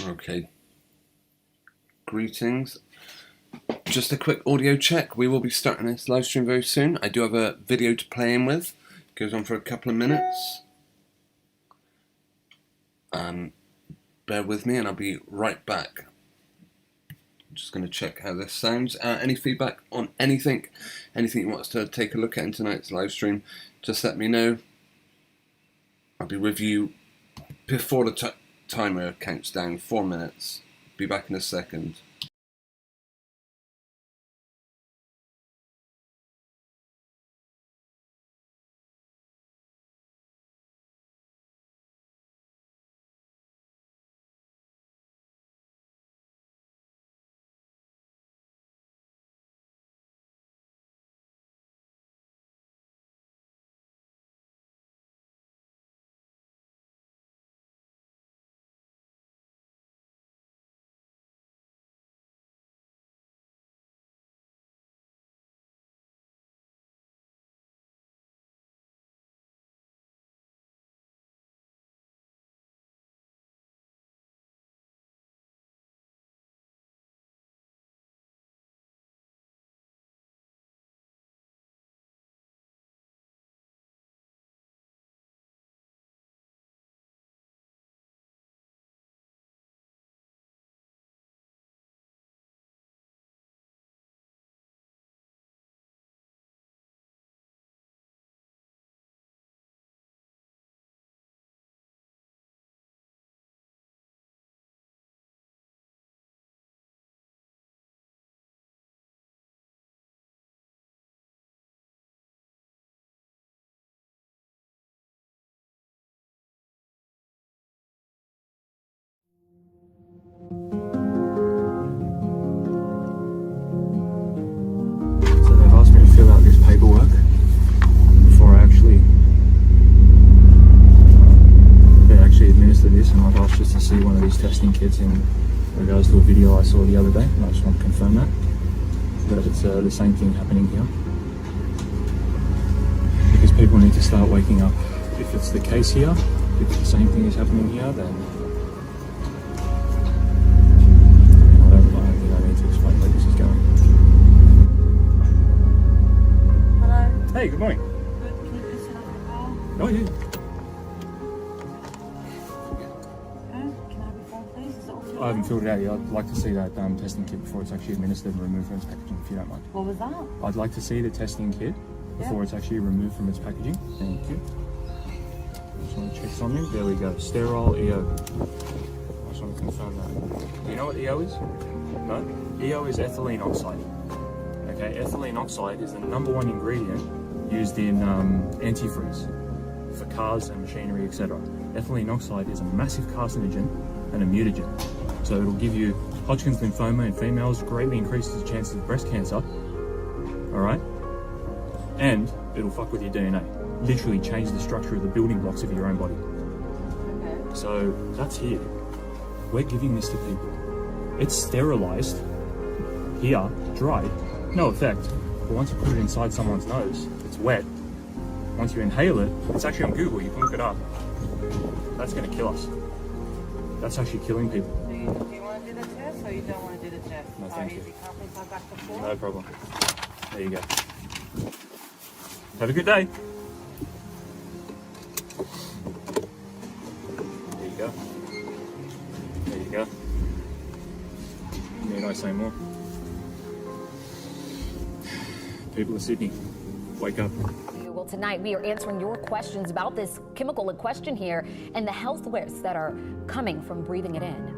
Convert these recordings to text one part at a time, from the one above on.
Okay. Greetings. Just a quick audio check. We will be starting this live stream very soon. I do have a video to play in with. It goes on for a couple of minutes. Bear with me and I'll be right back. I'm just going to check how this sounds. Any feedback on anything you want us to take a look at in tonight's live stream, just let me know. I'll be with you before the timer counts down. 4 minutes. Be back in a second. See one of these testing kits in regards to a video I saw the other day, and I just want to confirm that it's the same thing happening here, because people need to start waking up. If it's the case here, if the same thing is happening here, then I don't think I need to explain where this is going. Hello. Hey, good morning. Good. Can you please sit up the car? Oh yeah. I haven't filled it out yet. I'd like to see that testing kit before it's actually administered and removed from its packaging, if you don't mind. What was that? I'd like to see the testing kit before it's actually removed from its packaging. Thank you. Just want to check something. There we go. Sterile EO. I just want to confirm that. Do you know what EO is? No? EO is ethylene oxide. Okay, ethylene oxide is the #1 ingredient used in antifreeze for cars and machinery, etc. Ethylene oxide is a massive carcinogen and a mutagen. So it'll give you Hodgkin's lymphoma in females, greatly increases the chances of breast cancer, alright? And it'll fuck with your DNA. Literally change the structure of the building blocks of your own body. Okay. So that's here. We're giving this to people. It's sterilized, here, dried, no effect. But once you put it inside someone's nose, it's wet. Once you inhale it, it's actually on Google, you can look it up. That's gonna kill us. That's actually killing people. Do you want to do the test or you don't want to do the test? No, thank you. Easy companies on back to floor? No problem. There you go. Have a good day. There you go. There you go. Need I say more? People of Sydney, wake up. Well, tonight we are answering your questions about this chemical in question here and the health risks that are coming from breathing it in.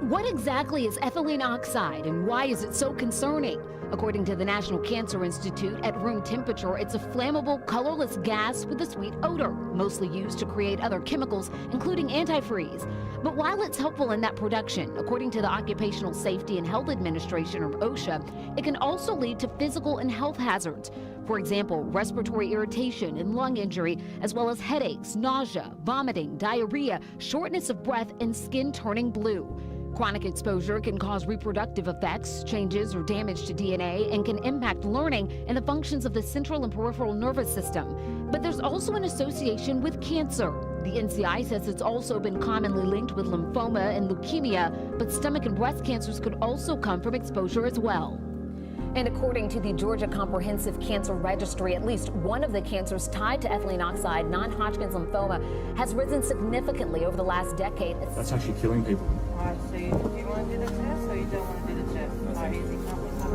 What exactly is ethylene oxide and why is it so concerning? According to the National Cancer Institute, at room temperature, it's a flammable, colorless gas with a sweet odor, mostly used to create other chemicals, including antifreeze. But while it's helpful in that production, according to the Occupational Safety and Health Administration, or OSHA, it can also lead to physical and health hazards. For example, respiratory irritation and lung injury, as well as headaches, nausea, vomiting, diarrhea, shortness of breath, and skin turning blue. Chronic exposure can cause reproductive effects, changes or damage to DNA, and can impact learning and the functions of the central and peripheral nervous system. But there's also an association with cancer. The NCI says it's also been commonly linked with lymphoma and leukemia, but stomach and breast cancers could also come from exposure as well. And according to the Georgia Comprehensive Cancer Registry, at least one of the cancers tied to ethylene oxide, non-Hodgkin's lymphoma, has risen significantly over the last decade. That's actually killing people. Alright, so do you want to do the test or you don't want to do the test? No, Alright, thank easy, you. come with my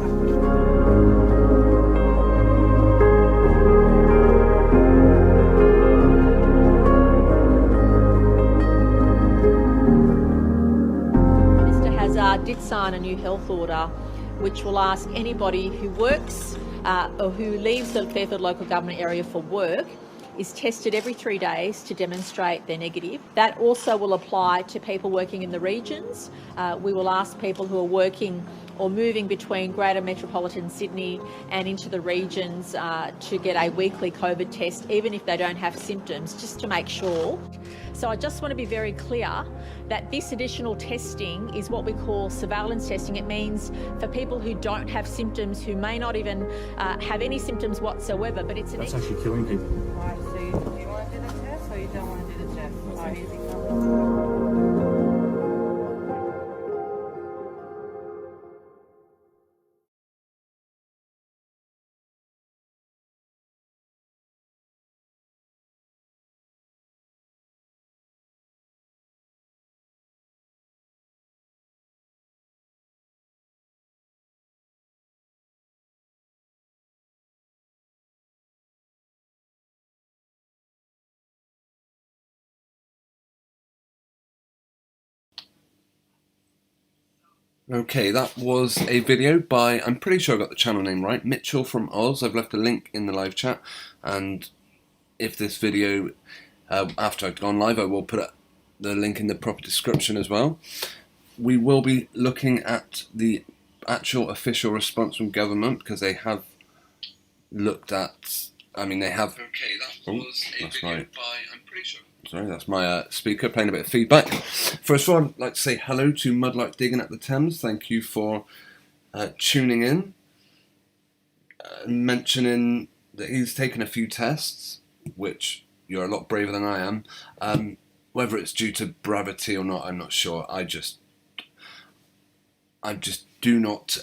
Minister Hazard did sign a new health order which will ask anybody who works or who leaves the Fairfield local government area for work is tested every 3 days to demonstrate they're negative. That also will apply to people working in the regions. We will ask people who are working or moving between Greater Metropolitan Sydney and into the regions to get a weekly COVID test, even if they don't have symptoms, just to make sure. So I just want to be very clear that this additional testing is what we call surveillance testing. It means for people who don't have symptoms, who may not even have any symptoms whatsoever, but it's an That's actually killing people. Alright, so do you want to do the test or you don't want to do the test? No, Alright, thank easy, you. come with my Okay, that was a video by, I'm pretty sure I got the channel name right, Mitchell from Oz. I've left a link in the live chat, and if this video, after I've gone live, I will put the link in the proper description as well. We will be looking at the actual official response from government, because they have looked at, they have... Okay, that was a video by, I'm pretty sure... Sorry, that's my speaker playing a bit of feedback. First of all, I'd like to say hello to Mudlight Digging at the Thames. Thank you for tuning in. Mentioning that he's taken a few tests, which you're a lot braver than I am. Whether it's due to brevity or not, I'm not sure. I just do not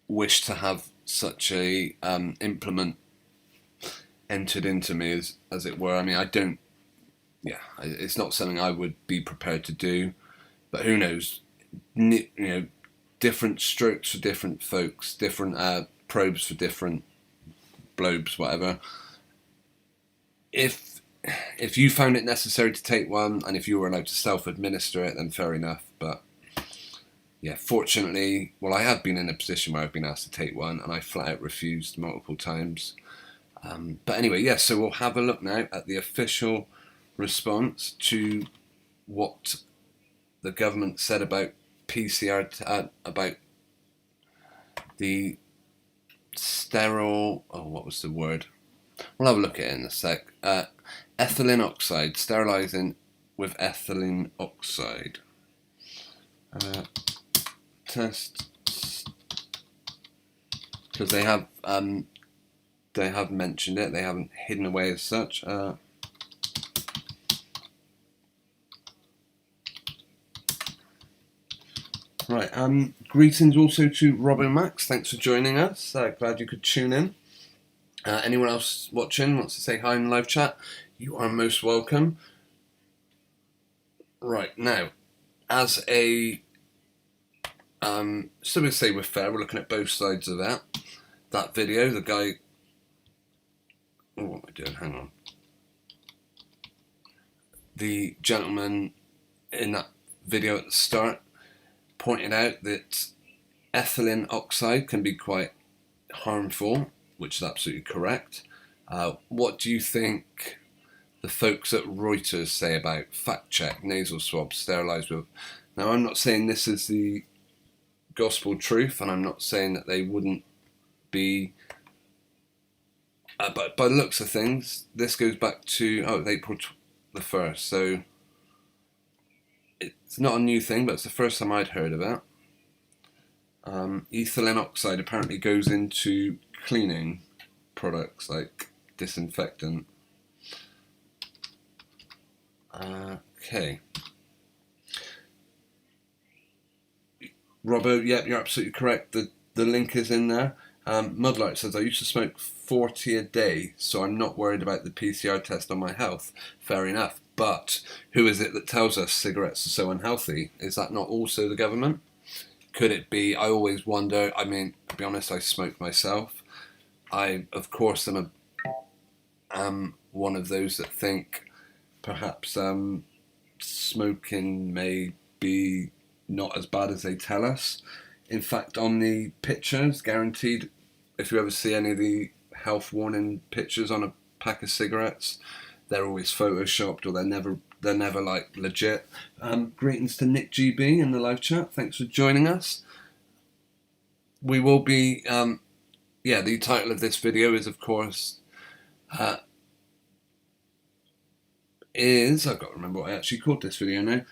wish to have such a implement entered into me, as it were. I mean, I don't. Yeah, it's not something I would be prepared to do, but who knows? Different strokes for different folks, different probes for different blobes, whatever. If you found it necessary to take one, and if you were allowed to self-administer it, then fair enough. But yeah, fortunately, well, I have been in a position where I've been asked to take one, and I flat out refused multiple times. But anyway, yes, so we'll have a look now at the official response to what the government said about PCR, about the sterile, what was the word? We'll have a look at it in a sec. Ethylene oxide, sterilising with ethylene oxide. Test, because they have mentioned it, they haven't hidden away as such. Right, greetings also to Robin Max, thanks for joining us, glad you could tune in. Anyone else watching wants to say hi in the live chat, you are most welcome. Right, now, as a, so we say we're fair, we're looking at both sides of that video, the guy, what am I doing, hang on. The gentleman in that video at the start pointed out that ethylene oxide can be quite harmful, which is absolutely correct. What do you think the folks at Reuters say about fact check, nasal swabs sterilised with? Now, I'm not saying this is the gospel truth, and I'm not saying that they wouldn't be, but by the looks of things, this goes back to April the 1st, so it's not a new thing, but it's the first time I'd heard of it. Ethylene oxide apparently goes into cleaning products like disinfectant. Okay. Robbo, yep, you're absolutely correct. The link is in there. Mudlark says, I used to smoke 40 a day, so I'm not worried about the PCR test on my health. Fair enough. But who is it that tells us cigarettes are so unhealthy? Is that not also the government? Could it be? I always wonder. I mean, to be honest, I smoke myself. I, of course, am one of those that think perhaps smoking may be not as bad as they tell us. In fact, on the pictures, guaranteed, if you ever see any of the health warning pictures on a pack of cigarettes, they're always photoshopped, or they're never like legit. Greetings to Nick GB in the live chat. Thanks for joining us. We will be, the title of this video is, of course, I've got to remember what I actually called this video now.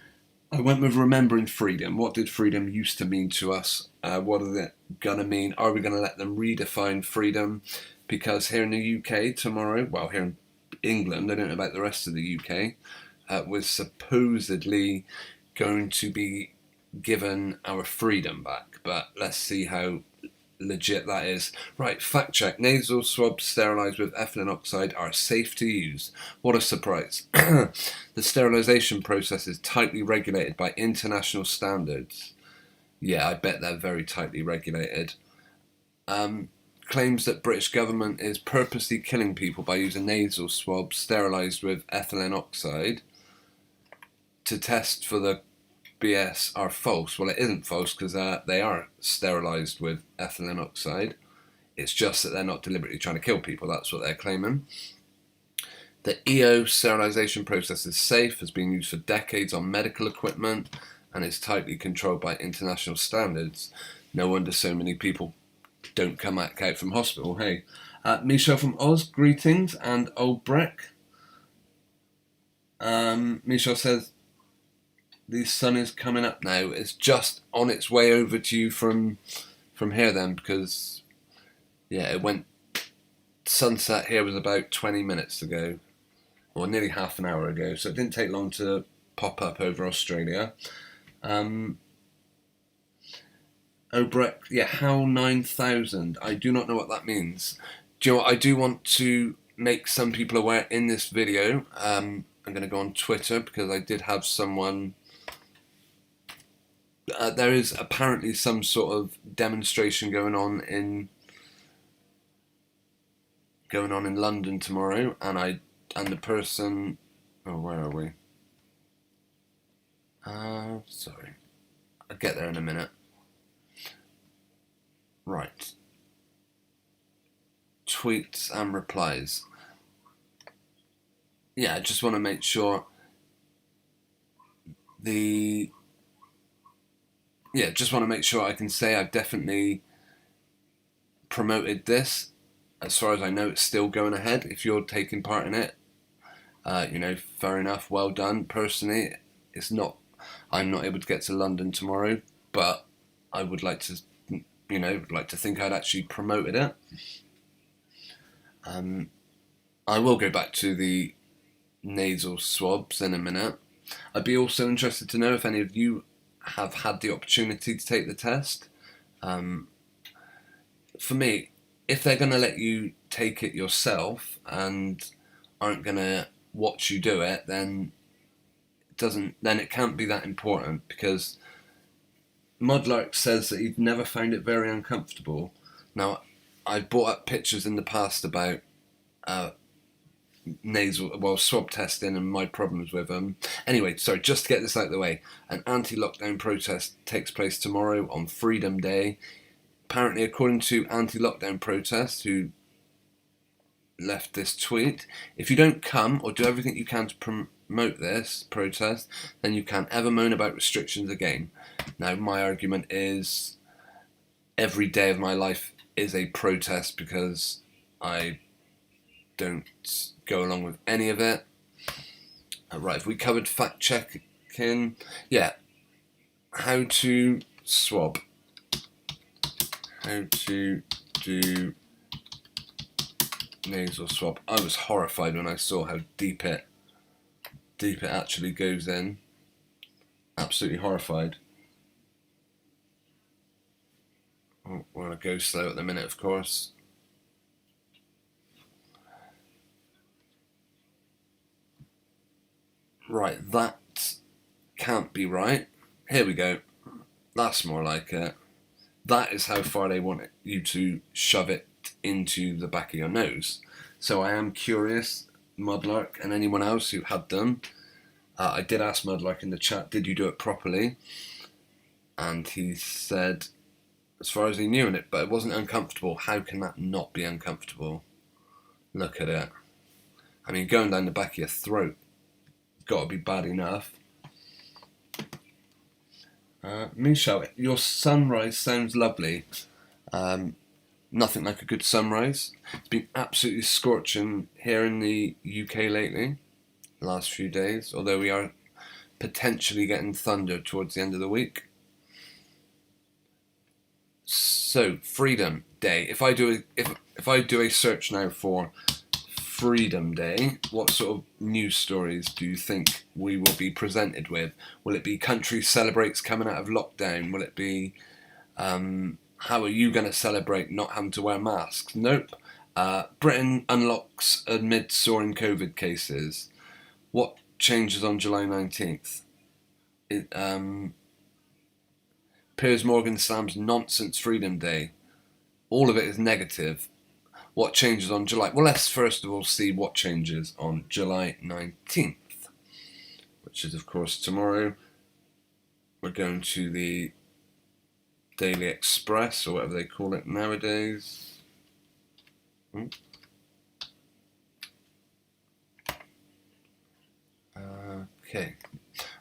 I went with Remembering Freedom. What did freedom used to mean to us? What is it going to mean? Are we going to let them redefine freedom? Because here in the UK tomorrow, well, here in England, I don't know about the rest of the UK, we're supposedly going to be given our freedom back. But let's see how legit that is. Right, fact check. Nasal swabs sterilised with ethylene oxide are safe to use. What a surprise. The sterilisation process is tightly regulated by international standards. Yeah, I bet they're very tightly regulated. Claims that British government is purposely killing people by using nasal swabs sterilised with ethylene oxide to test for the BS are false. Well, it isn't false because they are sterilised with ethylene oxide. It's just that they're not deliberately trying to kill people. That's what they're claiming. The EO sterilisation process is safe, has been used for decades on medical equipment, and is tightly controlled by international standards. No wonder so many people don't come back out from hospital. Hey, Michelle from Oz, greetings, and Old Breck. Michelle says, the sun is coming up now. It's just on its way over to you from here then, because yeah, it went sunset here was about 20 minutes ago, or nearly half an hour ago, so it didn't take long to pop up over Australia. Obrecht, yeah, HOW 9000. I do not know what that means. Do you know what? I do want to make some people aware in this video. I'm going to go on Twitter because I did have someone. There is apparently some sort of demonstration going on in London tomorrow, and the person. Oh, where are we? Sorry, I'll get there in a minute. Right. Tweets and replies. Yeah, I just want to make sure I can say I've definitely promoted this. As far as I know, it's still going ahead. If you're taking part in it, fair enough, well done. Personally, I'm not able to get to London tomorrow, but I would like to, think I'd actually promoted it. I will go back to the nasal swabs in a minute. I'd be also interested to know if any of you have had the opportunity to take the test. For me, if they're going to let you take it yourself and aren't going to watch you do it, then it can't be that important, because Mudlark says that he'd never found it very uncomfortable. Now, I've brought up pictures in the past about swab testing and my problems with them. Anyway, sorry, just to get this out of the way, an anti-lockdown protest takes place tomorrow on Freedom Day. Apparently, according to anti-lockdown protests who left this tweet, if you don't come or do everything you can to promote this protest, then you can't ever moan about restrictions again. Now, my argument is every day of my life is a protest because I don't go along with any of it. Right, have we covered fact checking? Yeah. How to swab. How to do nasal swab. I was horrified when I saw how deep it deep it actually goes in. Absolutely horrified. Oh, we're going to go slow at the minute, of course. Right, that can't be right. Here we go. That's more like it. That is how far they want you to shove it into the back of your nose. So I am curious, Mudlark and anyone else who had done. I did ask Mudlark in the chat, did you do it properly? And he said, as far as he knew in it, but it wasn't uncomfortable. How can that not be uncomfortable? Look at it. I mean, going down the back of your throat, got to be bad enough. Michelle, your sunrise sounds lovely. Nothing like a good sunrise. It's been absolutely scorching here in the UK lately, the last few days, although we are potentially getting thunder towards the end of the week. So, Freedom Day. If I do a search now for Freedom Day, what sort of news stories do you think we will be presented with? Will it be country celebrates coming out of lockdown? Will it be how are you going to celebrate not having to wear masks? Nope. Britain unlocks amid soaring COVID cases. What changes on July 19th? Piers Morgan slams nonsense Freedom Day. All of it is negative. What changes on July? Well, let's first of all see what changes on July 19th, which is, of course, tomorrow. We're going to the Daily Express, or whatever they call it nowadays. Okay.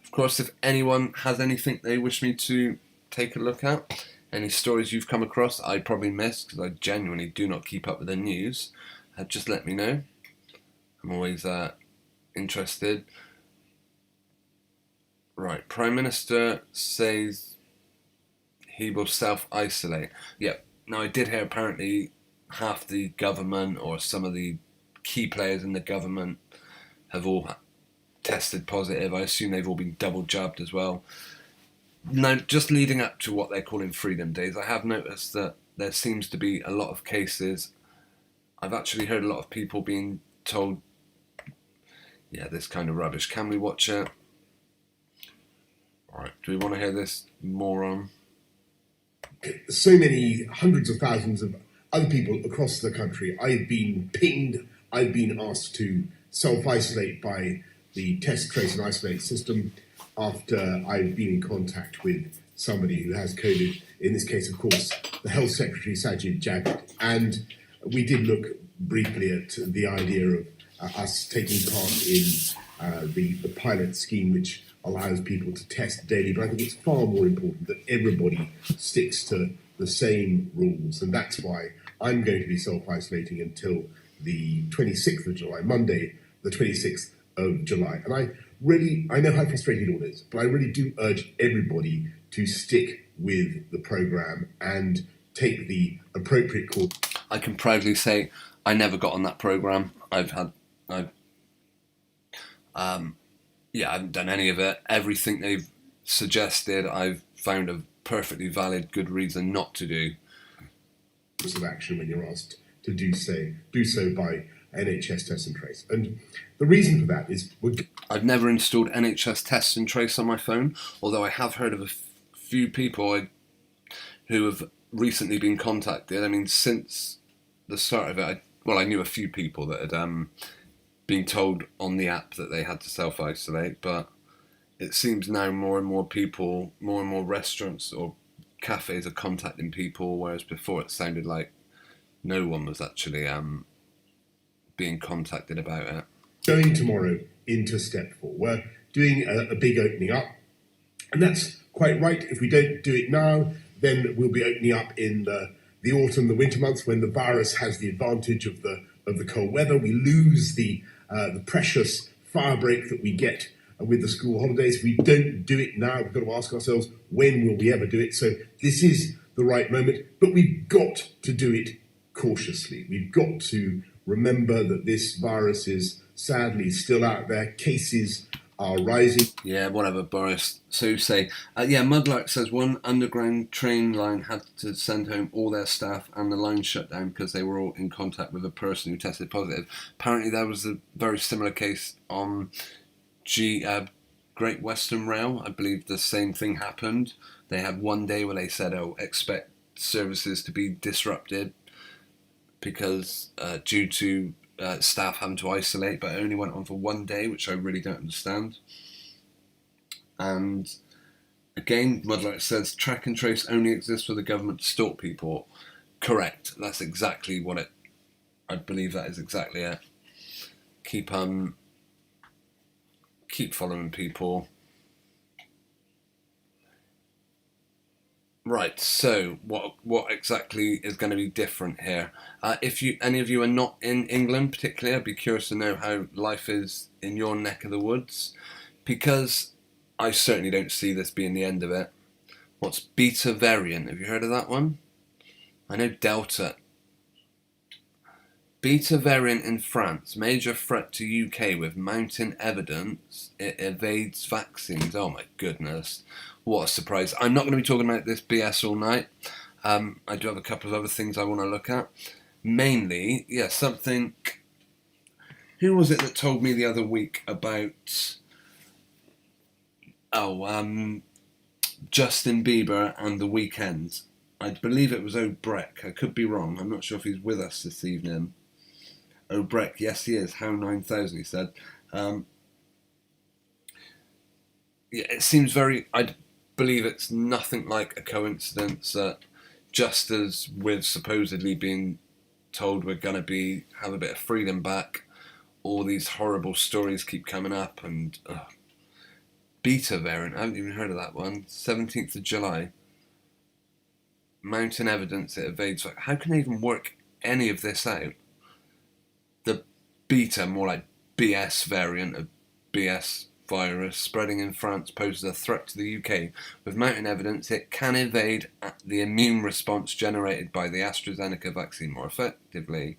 Of course, if anyone has anything they wish me to take a look at, any stories you've come across I probably missed because I genuinely do not keep up with the news, just let me know. I'm always interested. Right, Prime Minister says he will self-isolate. Yep, now I did hear apparently half the government or some of the key players in the government have all tested positive. I assume they've all been double jabbed as well. Now, just leading up to what they're calling Freedom Days, I have noticed that there seems to be a lot of cases. I've actually heard a lot of people being told, yeah, this kind of rubbish. Can we watch it? Alright, do we want to hear this moron? So many hundreds of thousands of other people across the country. I've been pinged, I've been asked to self-isolate by the test, trace and isolate system after I've been in contact with somebody who has COVID, in this case, of course, the Health Secretary, Sajid Javid. And we did look briefly at the idea of us taking part in the pilot scheme, which allows people to test daily. But I think it's far more important that everybody sticks to the same rules. And that's why I'm going to be self-isolating until the 26th of July, Monday, the 26th of July. And I know how frustrating it all is, but I really do urge everybody to stick with the programme and take the appropriate course. I can proudly say I never got on that programme. I haven't done any of it. Everything they've suggested, I've found a perfectly valid, good reason not to do. Of action when you're asked to do so by NHS Test and Trace. And the reason for that is I've never installed NHS Test and Trace on my phone, although I have heard of a few people who have recently been contacted. I mean, since the start of it, I knew a few people that had been told on the app that they had to self-isolate, but it seems now more and more people, more and more restaurants or cafes are contacting people, whereas before it sounded like no one was actually being contacted about it. Going tomorrow into step 4. We're doing a big opening up, and that's quite right. If we don't do it now, then we'll be opening up in the autumn, the winter months, when the virus has the advantage of the cold weather. We lose the precious fire break that we get with the school holidays. If we don't do it now, we've got to ask ourselves, when will we ever do it? So this is the right moment, but we've got to do it cautiously. We've got to remember that this virus is sadly still out there. Cases are rising. Yeah, whatever, Boris. So you say, yeah, Mudlark says one underground train line had to send home all their staff and the line shut down because they were all in contact with a person who tested positive. Apparently there was a very similar case on Great Western Rail. I believe the same thing happened. They had one day where they said, oh, expect services to be disrupted because due to staff having to isolate, but it only went on for one day, which I really don't understand. And again, Mudlark says track and trace only exists for the government to stalk people. Correct. That's exactly what it. I believe that is exactly it. Keep following people. Right, so what exactly is going to be different here? If any of you are not in England particularly, I'd be curious to know how life is in your neck of the woods, because I certainly don't see this being the end of it. What's Beta variant? Have you heard of that one? I know Delta. Beta variant in France, major threat to UK with mounting evidence. It evades vaccines. Oh my goodness. What a surprise. I'm not going to be talking about this BS all night. I do have a couple of other things I want to look at. Mainly, yeah, something... Who was it that told me the other week about... Justin Bieber and The Weeknd? I believe it was O'Breck. I could be wrong. I'm not sure if he's with us this evening. O'Breck, yes he is. How 9,000, he said. Yeah, it seems very... I believe it's nothing like a coincidence that just as with supposedly being told we're going to have a bit of freedom back, all these horrible stories keep coming up, and Beta variant, I haven't even heard of that one. 17th of July. Mountain evidence it evades. How can they even work any of this out? The Beta, more like BS variant of BS virus spreading in France, poses a threat to the UK. With mounting evidence, it can evade the immune response generated by the AstraZeneca vaccine more effectively.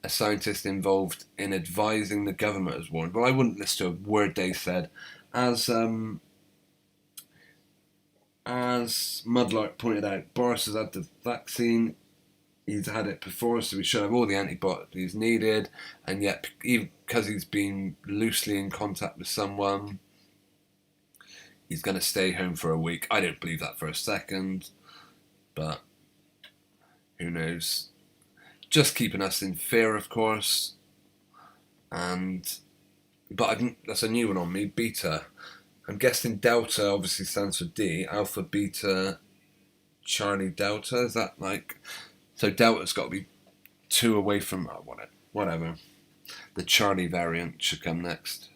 A scientist involved in advising the government has warned. Well, I wouldn't listen to a word they said. As Mudlark pointed out, Boris has had the vaccine. He's had it before, so we should have all the antibodies needed, and yet, because he's been loosely in contact with someone, he's going to stay home for a week. I don't believe that for a second, but who knows? Just keeping us in fear, of course, but that's a new one on me, Beta. I'm guessing Delta obviously stands for D, Alpha, Beta, Charlie, Delta, is that like... So Delta's got to be 2 away from... Oh, whatever. The Charlie variant should come next.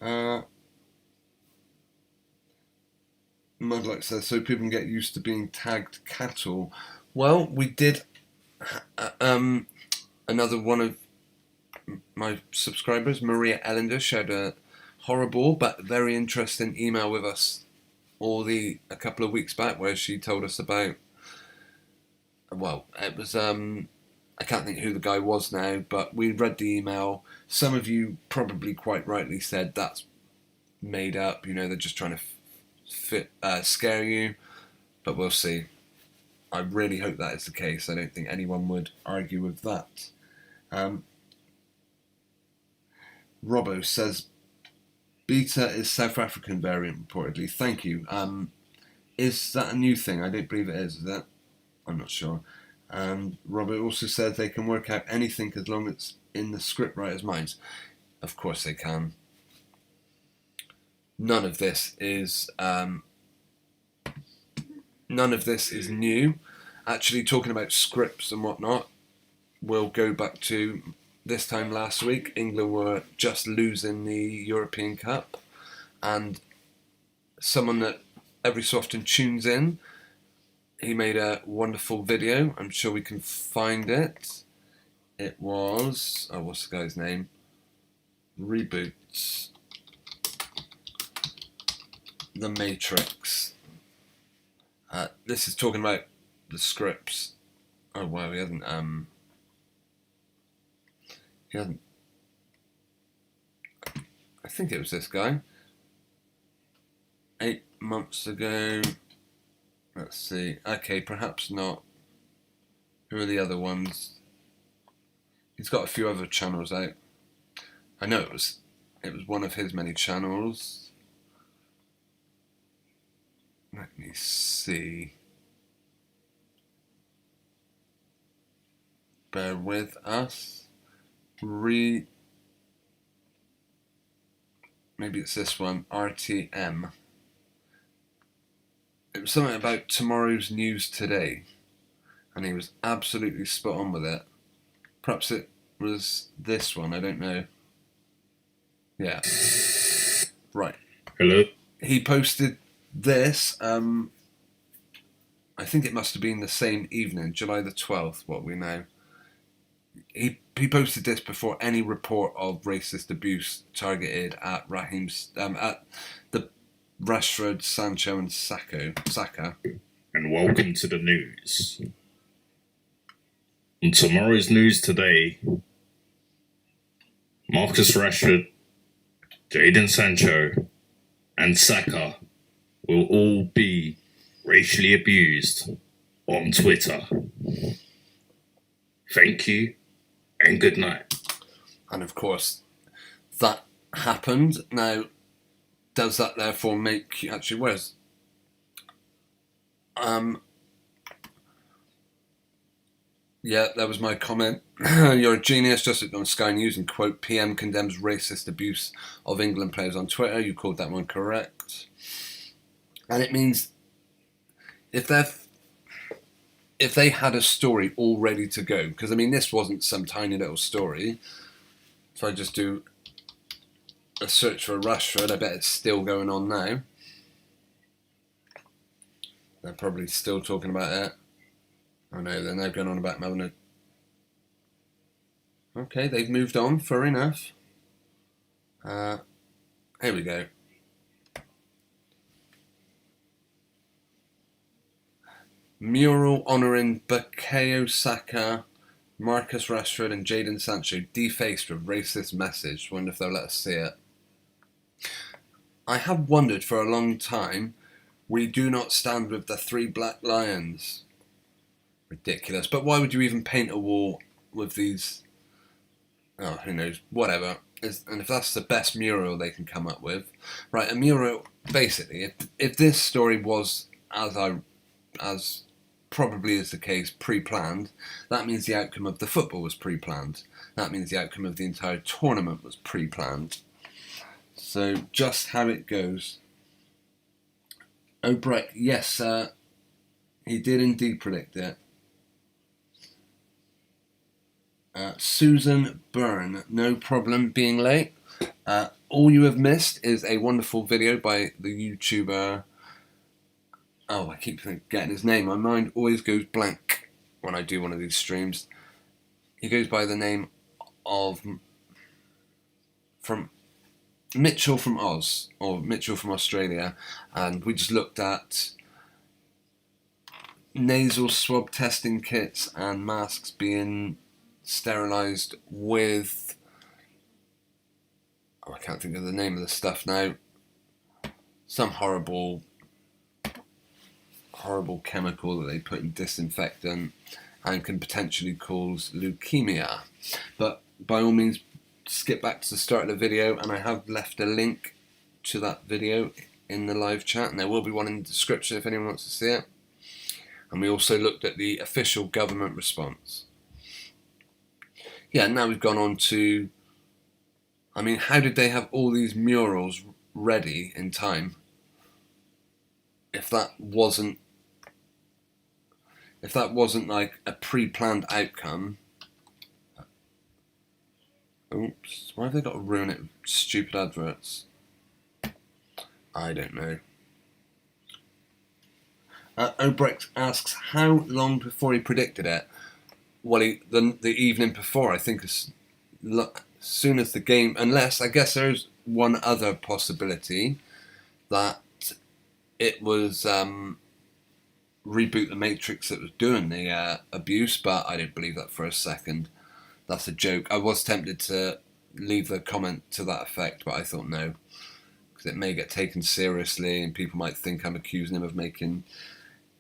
Mudlark says, so people can get used to being tagged cattle. Well, we did... another one of my subscribers, Maria Ellender, shared a horrible but very interesting email with us a couple of weeks back where she told us about... Well, it was, I can't think who the guy was now, but we read the email. Some of you probably quite rightly said that's made up, they're just trying to scare you, but we'll see. I really hope that is the case. I don't think anyone would argue with that. Robbo says, Beta is South African variant, reportedly. Thank you. Is that a new thing? I don't believe it is it? I'm not sure. And Robert also said they can work out anything as long as it's in the scriptwriter's minds. Of course they can. None of this is new. Actually, talking about scripts and whatnot, we'll go back to this time last week. England were just losing the European Cup, and someone that every so often tunes in, he made a wonderful video. I'm sure we can find it. It was... Oh, what's the guy's name? Reboots. The Matrix. This is talking about the scripts. Oh, wow, he hasn't... think it was this guy. 8 months ago. Let's see. Okay, perhaps not. Who are the other ones? He's got a few other channels out. I know it was one of his many channels. Let me see. Bear with us. Maybe it's this one, RTM. It was something about tomorrow's news today, and he was absolutely spot on with it. Perhaps it was this one, I don't know. Yeah. Right. Hello. He posted this, I think it must have been the same evening, July the 12th, what we know. He posted this before any report of racist abuse targeted at at the Rashford, Sancho and Saka. And welcome to the news. On tomorrow's news today, Marcus Rashford, Jadon Sancho and Saka will all be racially abused on Twitter. Thank you and good night. And of course, that happened. Now, does that therefore make actually where's yeah, that was my comment. You're a genius. Just on Sky News and quote, PM condemns racist abuse of England players on Twitter. You called that one correct. And it means if they had a story all ready to go, because I mean this wasn't some tiny little story. If I just do a search for Rashford, I bet it's still going on now. They're probably still talking about it. Oh no, they're now going on about Melbourne. Okay, they've moved on, fair enough. Here we go. Mural honouring Bukayo Saka, Marcus Rashford and Jadon Sancho defaced with racist message. Wonder if they'll let us see it. I have wondered for a long time, we do not stand with the 3 black lions. Ridiculous. But why would you even paint a wall with these? Oh, who knows? Whatever. And if that's the best mural they can come up with, right? A mural, basically, if this story was as probably is the case pre-planned, that means the outcome of the football was pre-planned. That means the outcome of the entire tournament was pre-planned. So just how it goes. Obrecht, yes, he did indeed predict it. Susan Byrne, no problem being late. All you have missed is a wonderful video by the YouTuber. Oh, I keep forgetting his name. My mind always goes blank when I do one of these streams. He goes by the name of Mitchell from Oz, or Mitchell from Australia, and we just looked at nasal swab testing kits and masks being sterilised with, I can't think of the name of the stuff now, some horrible chemical that they put in disinfectant and can potentially cause leukemia. But by all means, skip back to the start of the video, and I have left a link to that video in the live chat, and there will be one in the description if anyone wants to see it. And we also looked at the official government response. Yeah, now we've gone on to, I mean, how did they have all these murals ready in time if that wasn't like a pre-planned outcome? Oops, why have they got to ruin it with stupid adverts? I don't know. Obrecht asks, how long before he predicted it? Well, the evening before, I think, as soon as the game, unless, I guess there's one other possibility, that it was Reboot the Matrix that was doing the abuse, but I don't believe that for a second. That's a joke. I was tempted to leave the comment to that effect, but I thought no, because it may get taken seriously and people might think I'm accusing him of making.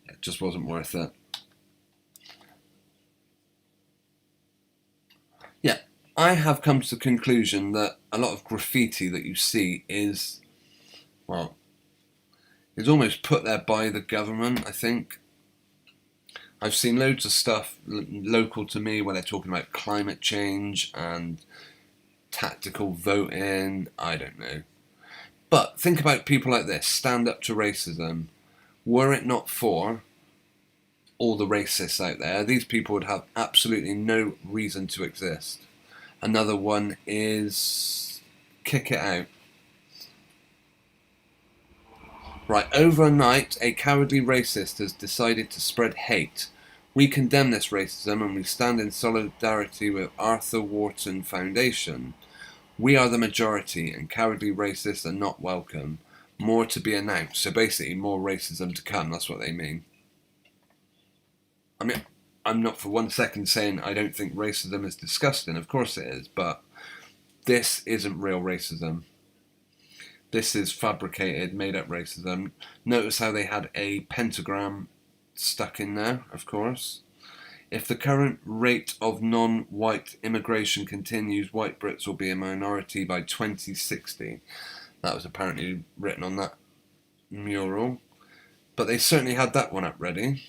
It just wasn't worth it. Yeah, I have come to the conclusion that a lot of graffiti that you see is, well, is almost put there by the government, I think. I've seen loads of stuff local to me where they're talking about climate change and tactical voting, I don't know. But think about people like this, stand up to racism. Were it not for all the racists out there, these people would have absolutely no reason to exist. Another one is kick it out. Right, overnight, a cowardly racist has decided to spread hate. We condemn this racism and we stand in solidarity with Arthur Wharton Foundation. We are the majority and cowardly racists are not welcome. More to be announced. So basically, more racism to come, that's what they mean. I mean, I'm not for 1 second saying I don't think racism is disgusting, of course it is, but this isn't real racism. This is fabricated, made up racism. Notice how they had a pentagram stuck in there, of course. If the current rate of non-white immigration continues, white Brits will be a minority by 2060. That was apparently written on that mural. But they certainly had that one up ready.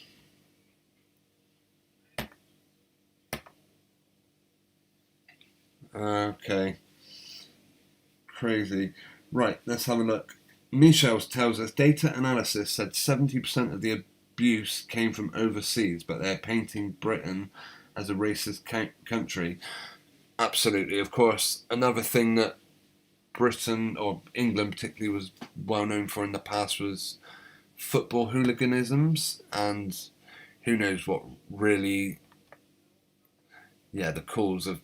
Okay. Crazy. Right, let's have a look. Michelle tells us data analysis said 70% of the abuse came from overseas, but they're painting Britain as a racist country. Absolutely, of course. Another thing that Britain, or England particularly, was well known for in the past was football hooliganisms, and who knows what really, the cause of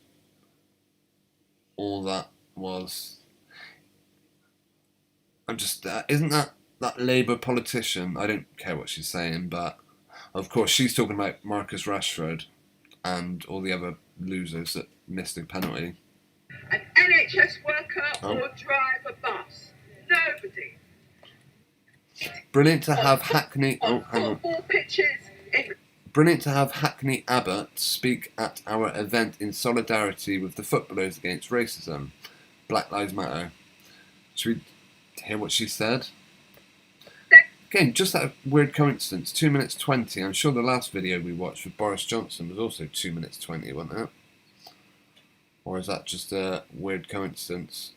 all that was. I'm just, isn't that Labour politician? I don't care what she's saying, but of course she's talking about Marcus Rashford and all the other losers that missed the penalty. An NHS worker or drive a bus? Nobody. Brilliant to have Hackney. On football pitches. Brilliant to have Hackney Abbott speak at our event in solidarity with the footballers against racism. Black Lives Matter. Should we hear what she said? Again, just that weird coincidence. 2 minutes 20. I'm sure the last video we watched with Boris Johnson was also 2 minutes 20, wasn't it? Or is that just a weird coincidence?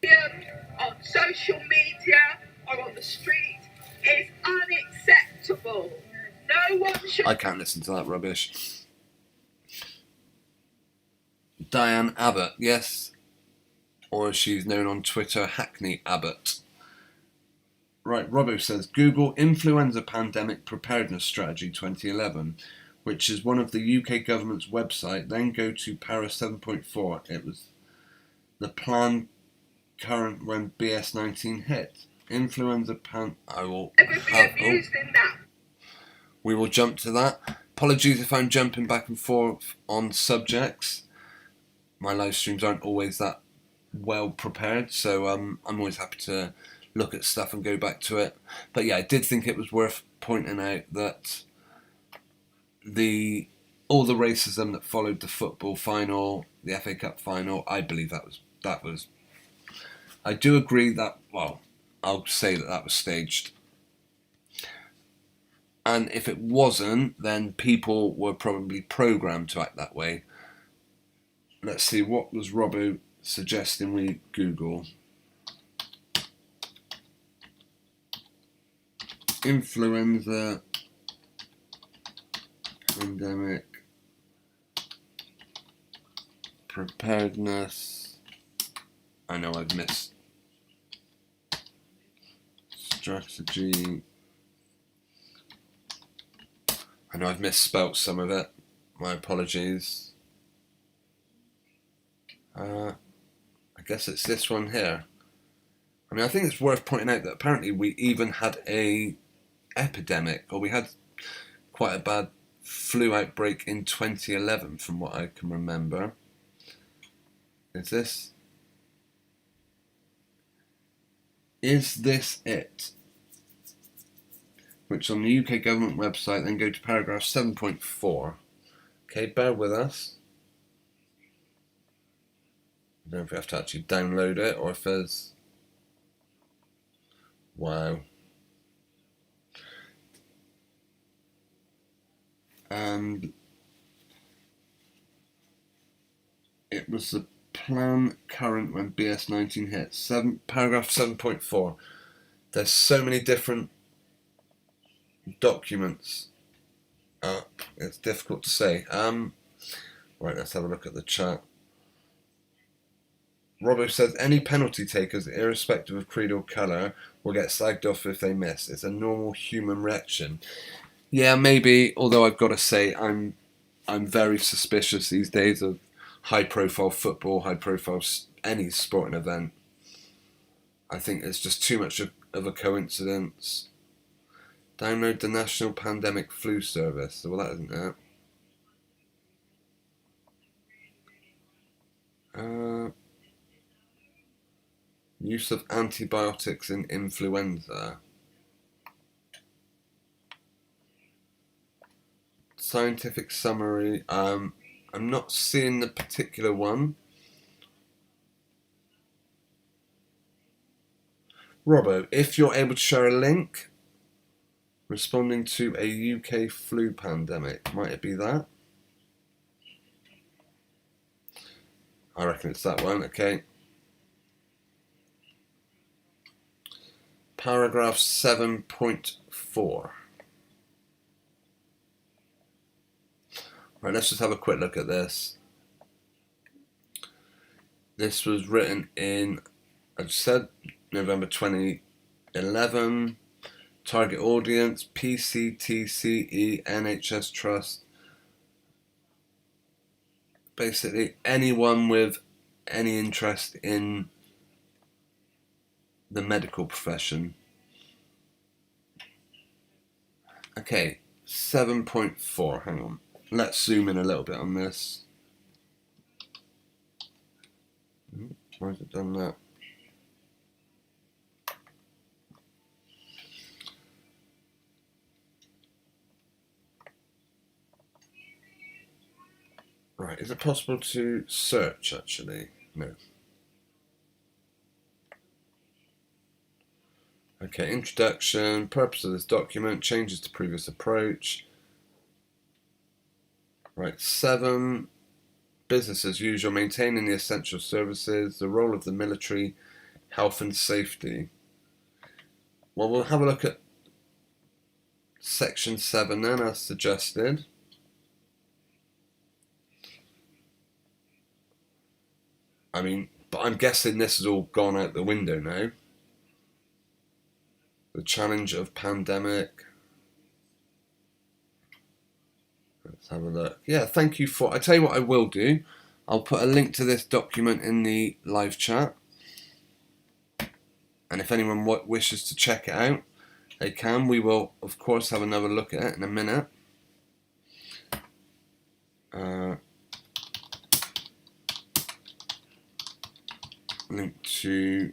On social media or on the street is unacceptable. No one should. I can't listen to that rubbish. Diane Abbott, yes. Or as she's known on Twitter, Hackney Abbott. Right, Robbo says, Google Influenza Pandemic Preparedness Strategy 2011, which is one of the UK government's website, then go to Para 7.4. It was the plan current when BS19 hit. Influenza I will have... We will jump to that. Apologies if I'm jumping back and forth on subjects. My live streams aren't always that well prepared, so I'm always happy to look at stuff and go back to it. But yeah, I did think it was worth pointing out that all the racism that followed the football final, the FA Cup final, I believe that was I do agree that, well, I'll say that was staged. And if it wasn't, then people were probably programmed to act that way. Let's see, what was Robbo suggesting we Google? Influenza pandemic preparedness. I know I've missed strategy. I know I've misspelt some of it. My apologies. I guess it's this one here. I mean, I think it's worth pointing out that apparently we even had a epidemic, or we had quite a bad flu outbreak in 2011, from what I can remember. Is this it? Which on the UK government website, then go to paragraph 7.4. Okay, bear with us. I don't know if we have to actually download it or if there's... Wow. And it was the plan current when BS19 hit. Paragraph 7.4. There's so many different documents up. It's difficult to say. Right, let's have a look at the chat. Robbo says, any penalty takers, irrespective of creed or colour, will get slagged off if they miss. It's a normal human reaction. Yeah, maybe, although I've got to say I'm very suspicious these days of high-profile football, high-profile any sporting event. I think it's just too much of a coincidence. Download the National Pandemic Flu Service. Well, that isn't it. Use of antibiotics in influenza. Scientific summary. I'm not seeing the particular one. Robbo, if you're able to share a link responding to a UK flu pandemic, might it be that? I reckon it's that one, okay. Paragraph 7.4. Right, let's just have a quick look at this. This was written in, I just said, November 2011. Target audience, PCTCE, NHS Trust. Basically, anyone with any interest in the medical profession. Okay, 7.4, hang on. Let's zoom in a little bit on this. Why has it done that? Right, is it possible to search actually? No. Okay, introduction, purpose of this document, changes to previous approach. Right, 7, business as usual, maintaining the essential services, the role of the military, health and safety. Well, we'll have a look at section 7 then, as suggested. I mean, but I'm guessing this has all gone out the window now. The challenge of pandemic. Let's have a look. Yeah, thank you for... I tell you what I will do. I'll put a link to this document in the live chat. And if anyone wishes to check it out, they can. We will, of course, have another look at it in a minute. Link to...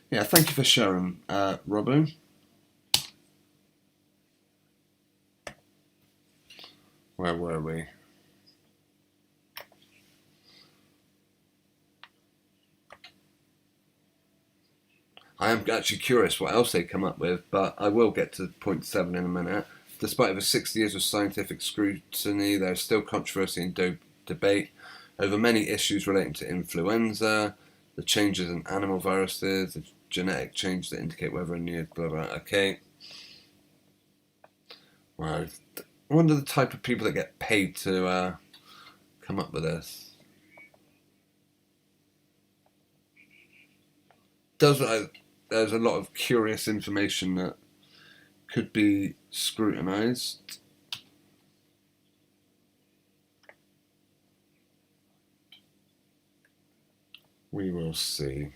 Yeah, thank you for sharing, Robin. Where were we? I am actually curious what else they come up with, but I will get to point 7 in a minute. Despite over 60 years of scientific scrutiny, there is still controversy and debate over many issues relating to influenza, the changes in animal viruses, the genetic change that indicate whether a new blah blah. Okay. Well, I wonder the type of people that get paid to come up with this. There's a lot of curious information that could be scrutinized. We will see.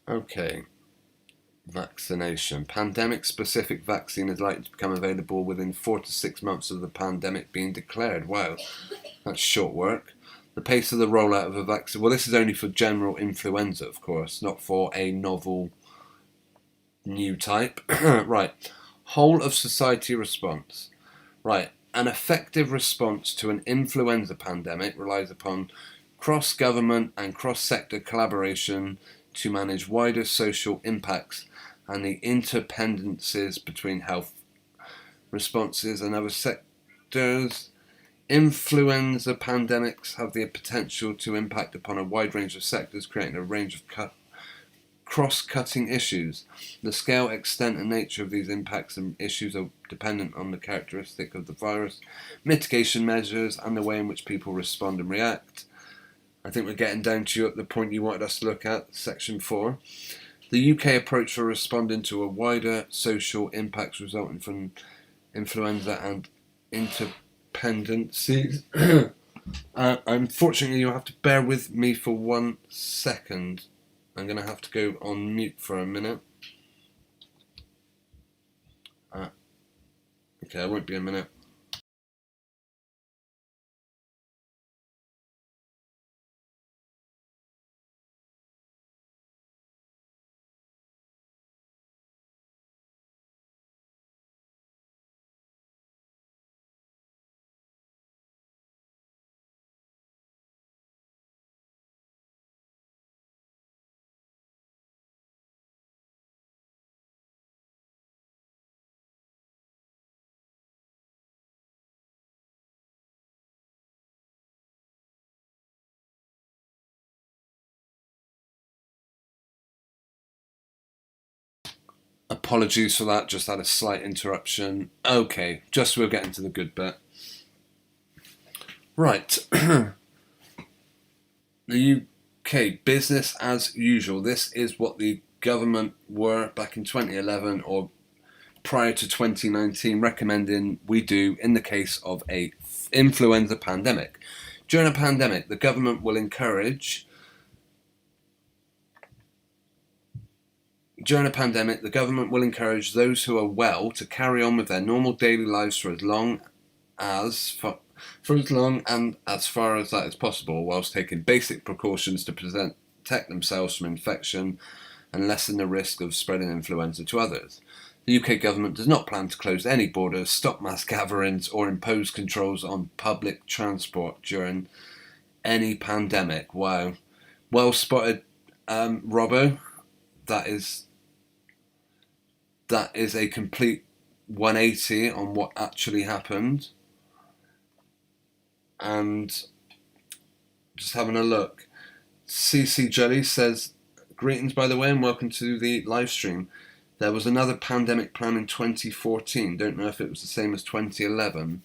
Okay. Vaccination. Pandemic-specific vaccine is likely to become available within 4 to 6 months of the pandemic being declared. Wow, that's short work. The pace of the rollout of a vaccine. Well, this is only for general influenza, of course, not for a novel new type. Right. Whole of society response. Right. An effective response to an influenza pandemic relies upon cross-government and cross-sector collaboration to manage wider social impacts and the interdependencies between health responses and other sectors. Influenza pandemics have the potential to impact upon a wide range of sectors, creating a range of cross-cutting issues. The scale, extent and nature of these impacts and issues are dependent on the characteristic of the virus, mitigation measures and the way in which people respond and react. I think we're getting down to the point you wanted us to look at, section 4. The UK approach for responding to a wider social impacts resulting from influenza and interdependencies. Unfortunately, you'll have to bear with me for 1 second. I'm going to have to go on mute for a minute. Okay, I won't be a minute. Apologies for that, just had a slight interruption. Okay, just we're getting to the good bit. Right. The UK, business as usual. This is what the government were back in 2011 or prior to 2019 recommending we do in the case of a influenza pandemic. During a pandemic, the government will encourage those who are well to carry on with their normal daily lives for as long and as far as that is possible, whilst taking basic precautions to protect themselves from infection and lessen the risk of spreading influenza to others. The UK government does not plan to close any borders, stop mass gatherings, or impose controls on public transport during any pandemic. Wow. Well spotted, Robbo. That is a complete 180 on what actually happened. And just having a look. CC Jelly says, greetings by the way and welcome to the live stream. There was another pandemic plan in 2014. Don't know if it was the same as 2011.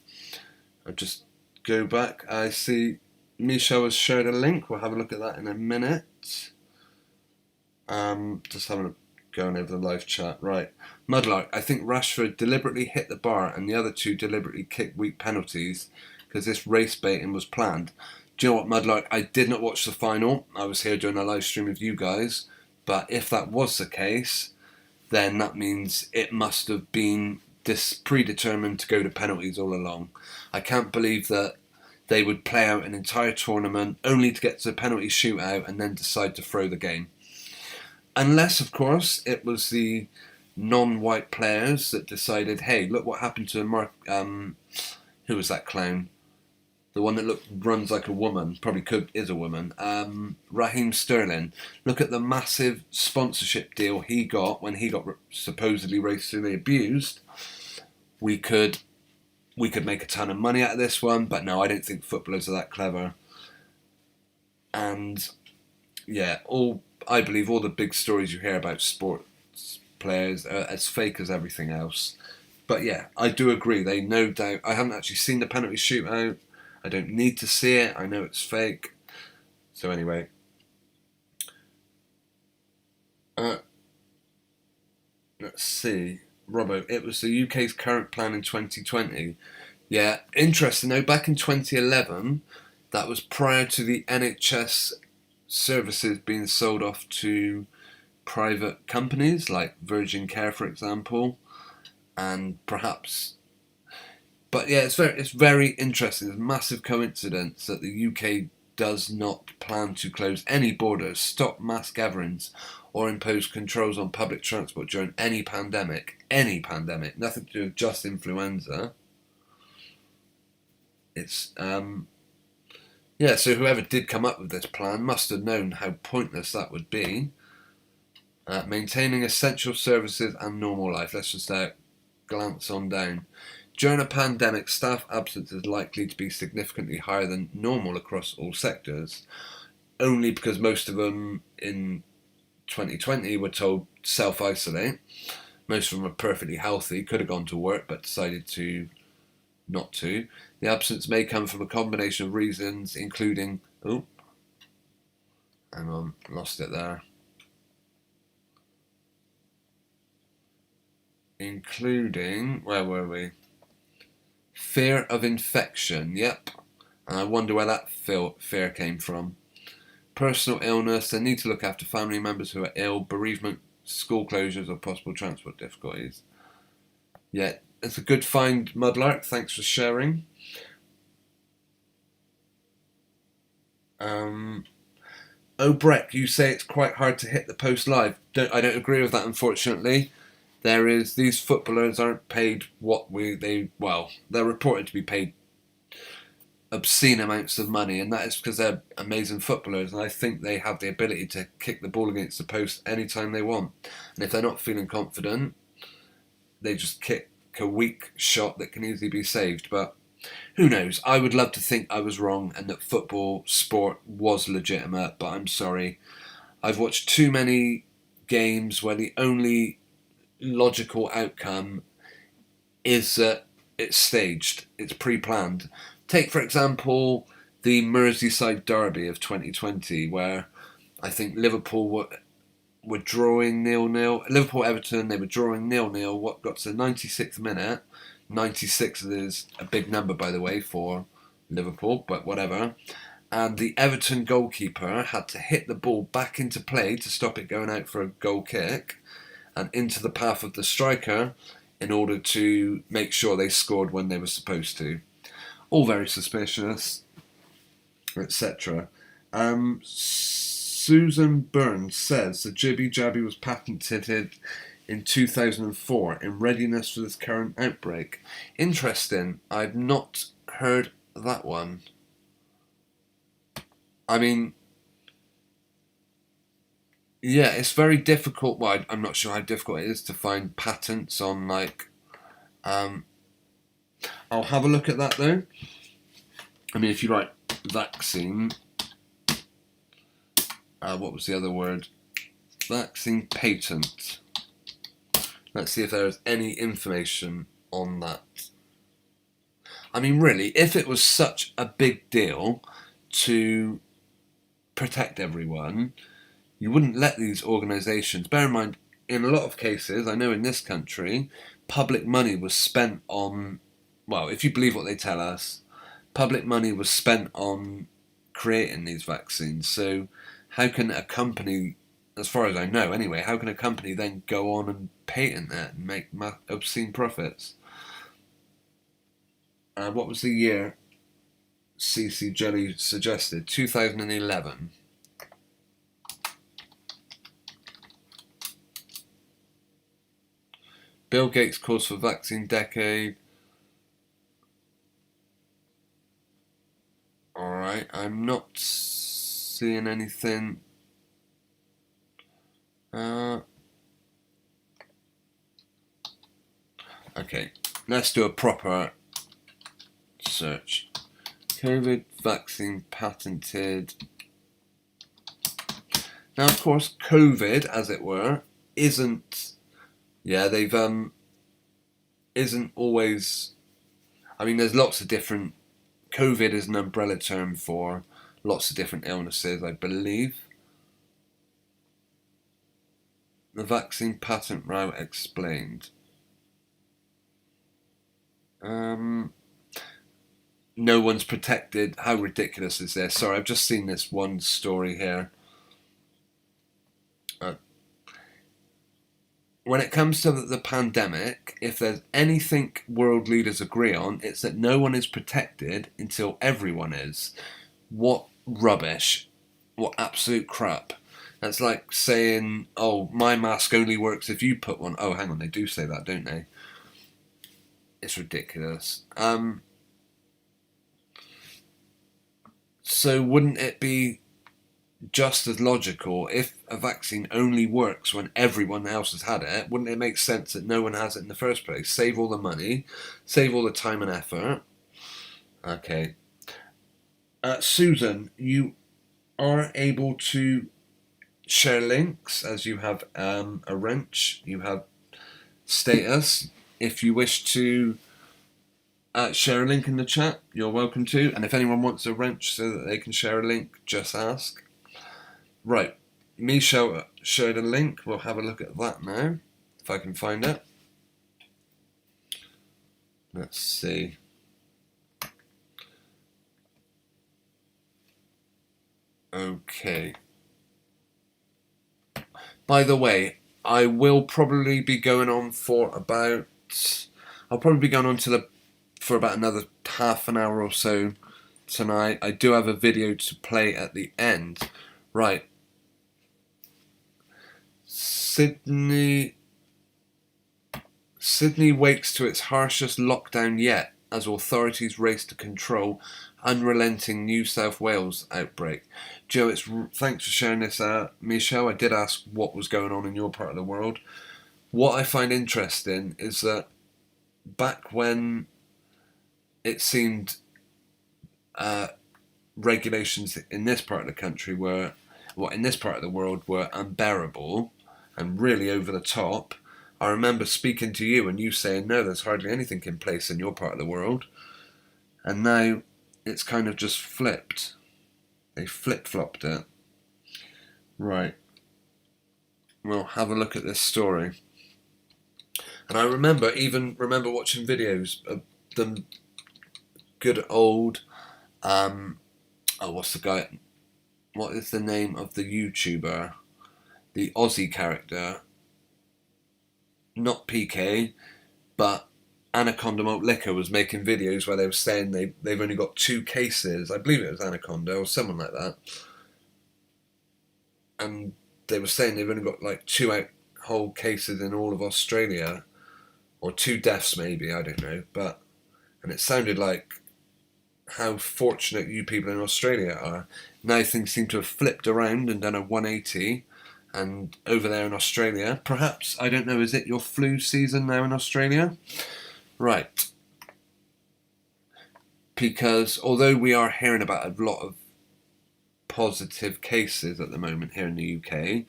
I'll just go back. I see Michelle has shared a link. We'll have a look at that in a minute. Just having a going over the live chat. Right. Mudlark, I think Rashford deliberately hit the bar and the other two deliberately kicked weak penalties because this race baiting was planned. Do you know what, Mudlark? I did not watch the final. I was here doing a live stream with you guys. But if that was the case, then that means it must have been predetermined to go to penalties all along. I can't believe that they would play out an entire tournament only to get to a penalty shootout and then decide to throw the game. Unless, of course, it was the non-white players that decided, hey, look what happened to Mark, who was that clown? The one that runs like a woman, probably is a woman. Raheem Sterling. Look at the massive sponsorship deal he got when he got supposedly racially abused. We could make a ton of money out of this one, but no, I don't think footballers are that clever. And yeah, I believe all the big stories you hear about sports players are as fake as everything else. But yeah, I do agree. They no doubt. I haven't actually seen the penalty shootout. I don't need to see it. I know it's fake. So anyway. Let's see. Robbo, it was the UK's current plan in 2020. Yeah, interesting though. Back in 2011, that was prior to the NHS services being sold off to private companies like Virgin Care, for example, and perhaps. But yeah, it's very interesting. It's a massive coincidence that the UK does not plan to close any borders, stop mass gatherings, or impose controls on public transport during any pandemic. Any pandemic, nothing to do with just influenza. It's yeah. So whoever did come up with this plan must have known how pointless that would be. Maintaining essential services and normal life. Let's just glance on down. During a pandemic, staff absence is likely to be significantly higher than normal across all sectors, only because most of them in 2020 were told self-isolate. Most of them are perfectly healthy, could have gone to work, but decided to not to. The absence may come from a combination of reasons, including... Oh, hang on, lost it there. Including... Where were we? Fear of infection, yep. And I wonder where that fear came from. Personal illness, the need to look after family members who are ill, bereavement, school closures, or possible transport difficulties. Yeah, it's a good find, Mudlark. Thanks for sharing. Oh, Breck, you say it's quite hard to hit the post live. I don't agree with that, unfortunately. These footballers aren't paid they're reported to be paid obscene amounts of money, and that is because they're amazing footballers, and I think they have the ability to kick the ball against the post anytime they want. And if they're not feeling confident, they just kick a weak shot that can easily be saved. But who knows? I would love to think I was wrong and that football sport was legitimate, but I'm sorry. I've watched too many games where the only logical outcome is that it's staged, it's pre-planned. Take, for example, the Merseyside derby of 2020, where I think Liverpool were drawing 0-0. Liverpool-Everton, they were drawing 0-0. What got to the 96th minute? 96 is a big number, by the way, for Liverpool, but whatever. And the Everton goalkeeper had to hit the ball back into play to stop it going out for a goal kick and into the path of the striker in order to make sure they scored when they were supposed to. All very suspicious, etc. Susan Burns says the Jibby Jabby was patented in 2004 in readiness for this current outbreak. Interesting. I've not heard that one. I mean, yeah, it's very difficult. Well, I'm not sure how difficult it is to find patents on, like... I'll have a look at that, though. I mean, if you write vaccine... what was the other word? Vaccine patent. Let's see if there is any information on that. I mean, really, if it was such a big deal to protect everyone, you wouldn't let these organisations... Bear in mind, in a lot of cases, I know in this country, public money was spent on... Well, if you believe what they tell us, public money was spent on creating these vaccines. So how can a company, as far as I know anyway, how can a company then go on and patent it and make obscene profits? What was the year CC Jelly suggested? 2011. Bill Gates calls for vaccine decade. Alright, I'm not seeing anything. Okay, let's do a proper search. COVID vaccine patented. Now, of course, COVID, as it were, isn't... Yeah, they've... isn't always... I mean, there's lots of different... COVID is an umbrella term for lots of different illnesses, I believe. The vaccine patent route explained. No one's protected. How ridiculous is this? Sorry, I've just seen this one story here. when it comes to the pandemic, if there's anything world leaders agree on, it's that no one is protected until everyone is. What rubbish. What absolute crap. That's like saying, oh, my mask only works if you put one. Oh, hang on, they do say that, don't they? It's ridiculous. So wouldn't it be just as logical if a vaccine only works when everyone else has had it? Wouldn't it make sense that no one has it in the first place? Save all the money, save all the time and effort. Okay. Susan, you are able to share links as you have a wrench, you have status. If you wish to share a link in the chat, you're welcome to. And if anyone wants a wrench so that they can share a link, just ask. Right, Michelle shared a link. We'll have a look at that now, if I can find it. Let's see. Okay. By the way, I will probably be going on for about... I'll probably be going on for about another half an hour or so tonight. I do have a video to play at the end. Right. Sydney wakes to its harshest lockdown yet as authorities race to control unrelenting New South Wales outbreak. Joe, thanks for sharing this, Michelle. I did ask what was going on in your part of the world. What I find interesting is that back when it seemed regulations in this part of the country in this part of the world were unbearable and really over the top, I remember speaking to you and you saying, no, there's hardly anything in place in your part of the world. And now it's kind of just flipped. They flip-flopped it. Right. We'll have a look at this story. And I remember watching videos of them good old what's the guy? What is the name of the YouTuber? The Aussie character. Not PK, but Anaconda Malt Liquor was making videos where they were saying they've only got 2 cases. I believe it was Anaconda or someone like that. And they were saying they've only got like 2 whole cases in all of Australia. Or 2 deaths maybe, I don't know. And it sounded like how fortunate you people in Australia are. Now things seem to have flipped around and done a 180. And over there in Australia, perhaps, I don't know, is it your flu season now in Australia? Right. Because although we are hearing about a lot of positive cases at the moment here in the UK,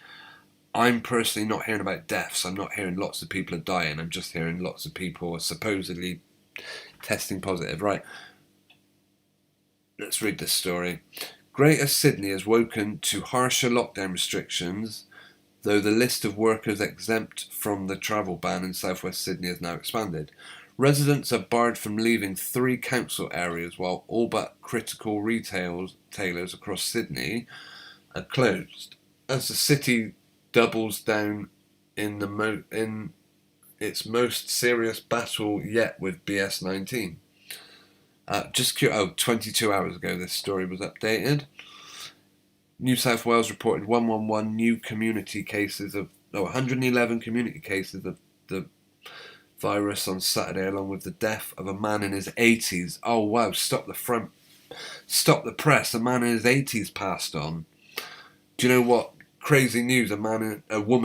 I'm personally not hearing about deaths. I'm not hearing lots of people are dying. I'm just hearing lots of people are supposedly testing positive. Right. Let's read this story. Greater Sydney has woken to harsher lockdown restrictions, though the list of workers exempt from the travel ban in southwest Sydney has now expanded. Residents are barred from leaving 3 council areas, while all but critical retailers across Sydney are closed, as the city doubles down in its most serious battle yet with BS19. 22 hours ago this story was updated. New South Wales reported 111 new community cases 111 community cases of the virus on Saturday, along with the death of a man in his 80s. Oh wow, stop the press, a man in his 80s passed on. Do you know what? Crazy news, a woman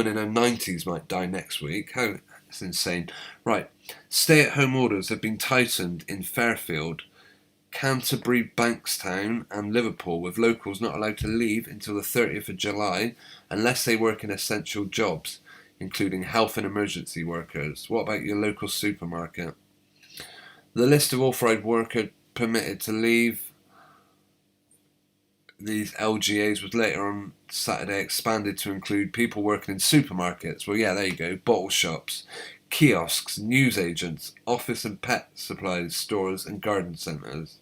in her 90s might die next week. How? It's insane. Right, stay-at-home orders have been tightened in Fairfield, Canterbury, Bankstown and Liverpool, with locals not allowed to leave until the 30th of July unless they work in essential jobs, including health and emergency workers. What about your local supermarket? The list of authorised workers permitted to leave these LGAs was later on Saturday expanded to include people working in supermarkets. Well, yeah, there you go. Bottle shops, kiosks, newsagents, office and pet supplies stores and garden centres.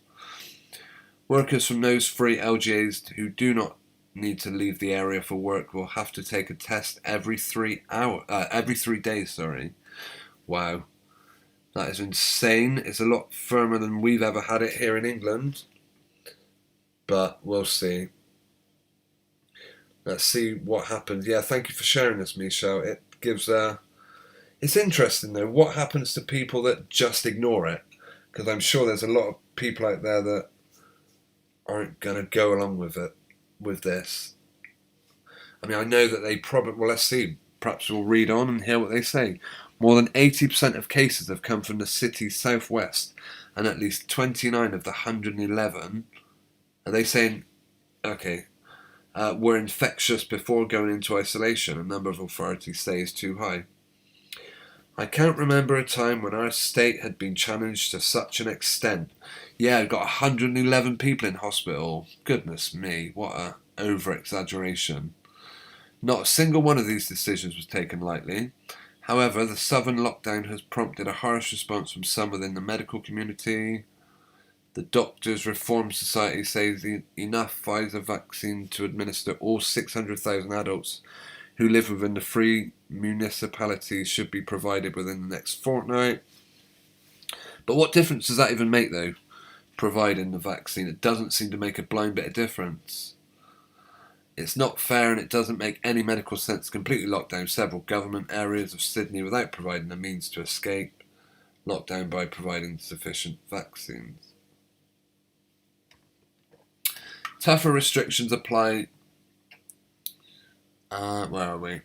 Workers from those 3 LGAs who do not need to leave the area for work will have to take a test every 3 days. Sorry, wow, that is insane. It's a lot firmer than we've ever had it here in England, but we'll see. Let's see what happens. Yeah, thank you for sharing this, Michelle. It gives it's interesting though. What happens to people that just ignore it? Because I'm sure there's a lot of people out there that aren't going to go along with it, with this. I mean, I know that they probably, well, let's see, perhaps we'll read on and hear what they say. More than 80% of cases have come from the city's southwest, and at least 29 of the 111, are they saying, okay, were infectious before going into isolation. A number of authorities say is too high. I can't remember a time when our state had been challenged to such an extent. Yeah, I've got 111 people in hospital. Goodness me, what a over-exaggeration. Not a single one of these decisions was taken lightly. However, the southern lockdown has prompted a harsh response from some within the medical community. The Doctors Reform Society says enough Pfizer vaccine to administer all 600,000 adults who live within the three municipalities should be provided within the next fortnight. But what difference does that even make, though, providing the vaccine? It doesn't seem to make a blind bit of difference. It's not fair, and it doesn't make any medical sense to completely lock down several government areas of Sydney without providing a means to escape. Lockdown by providing sufficient vaccines. Tougher restrictions apply. Where are we?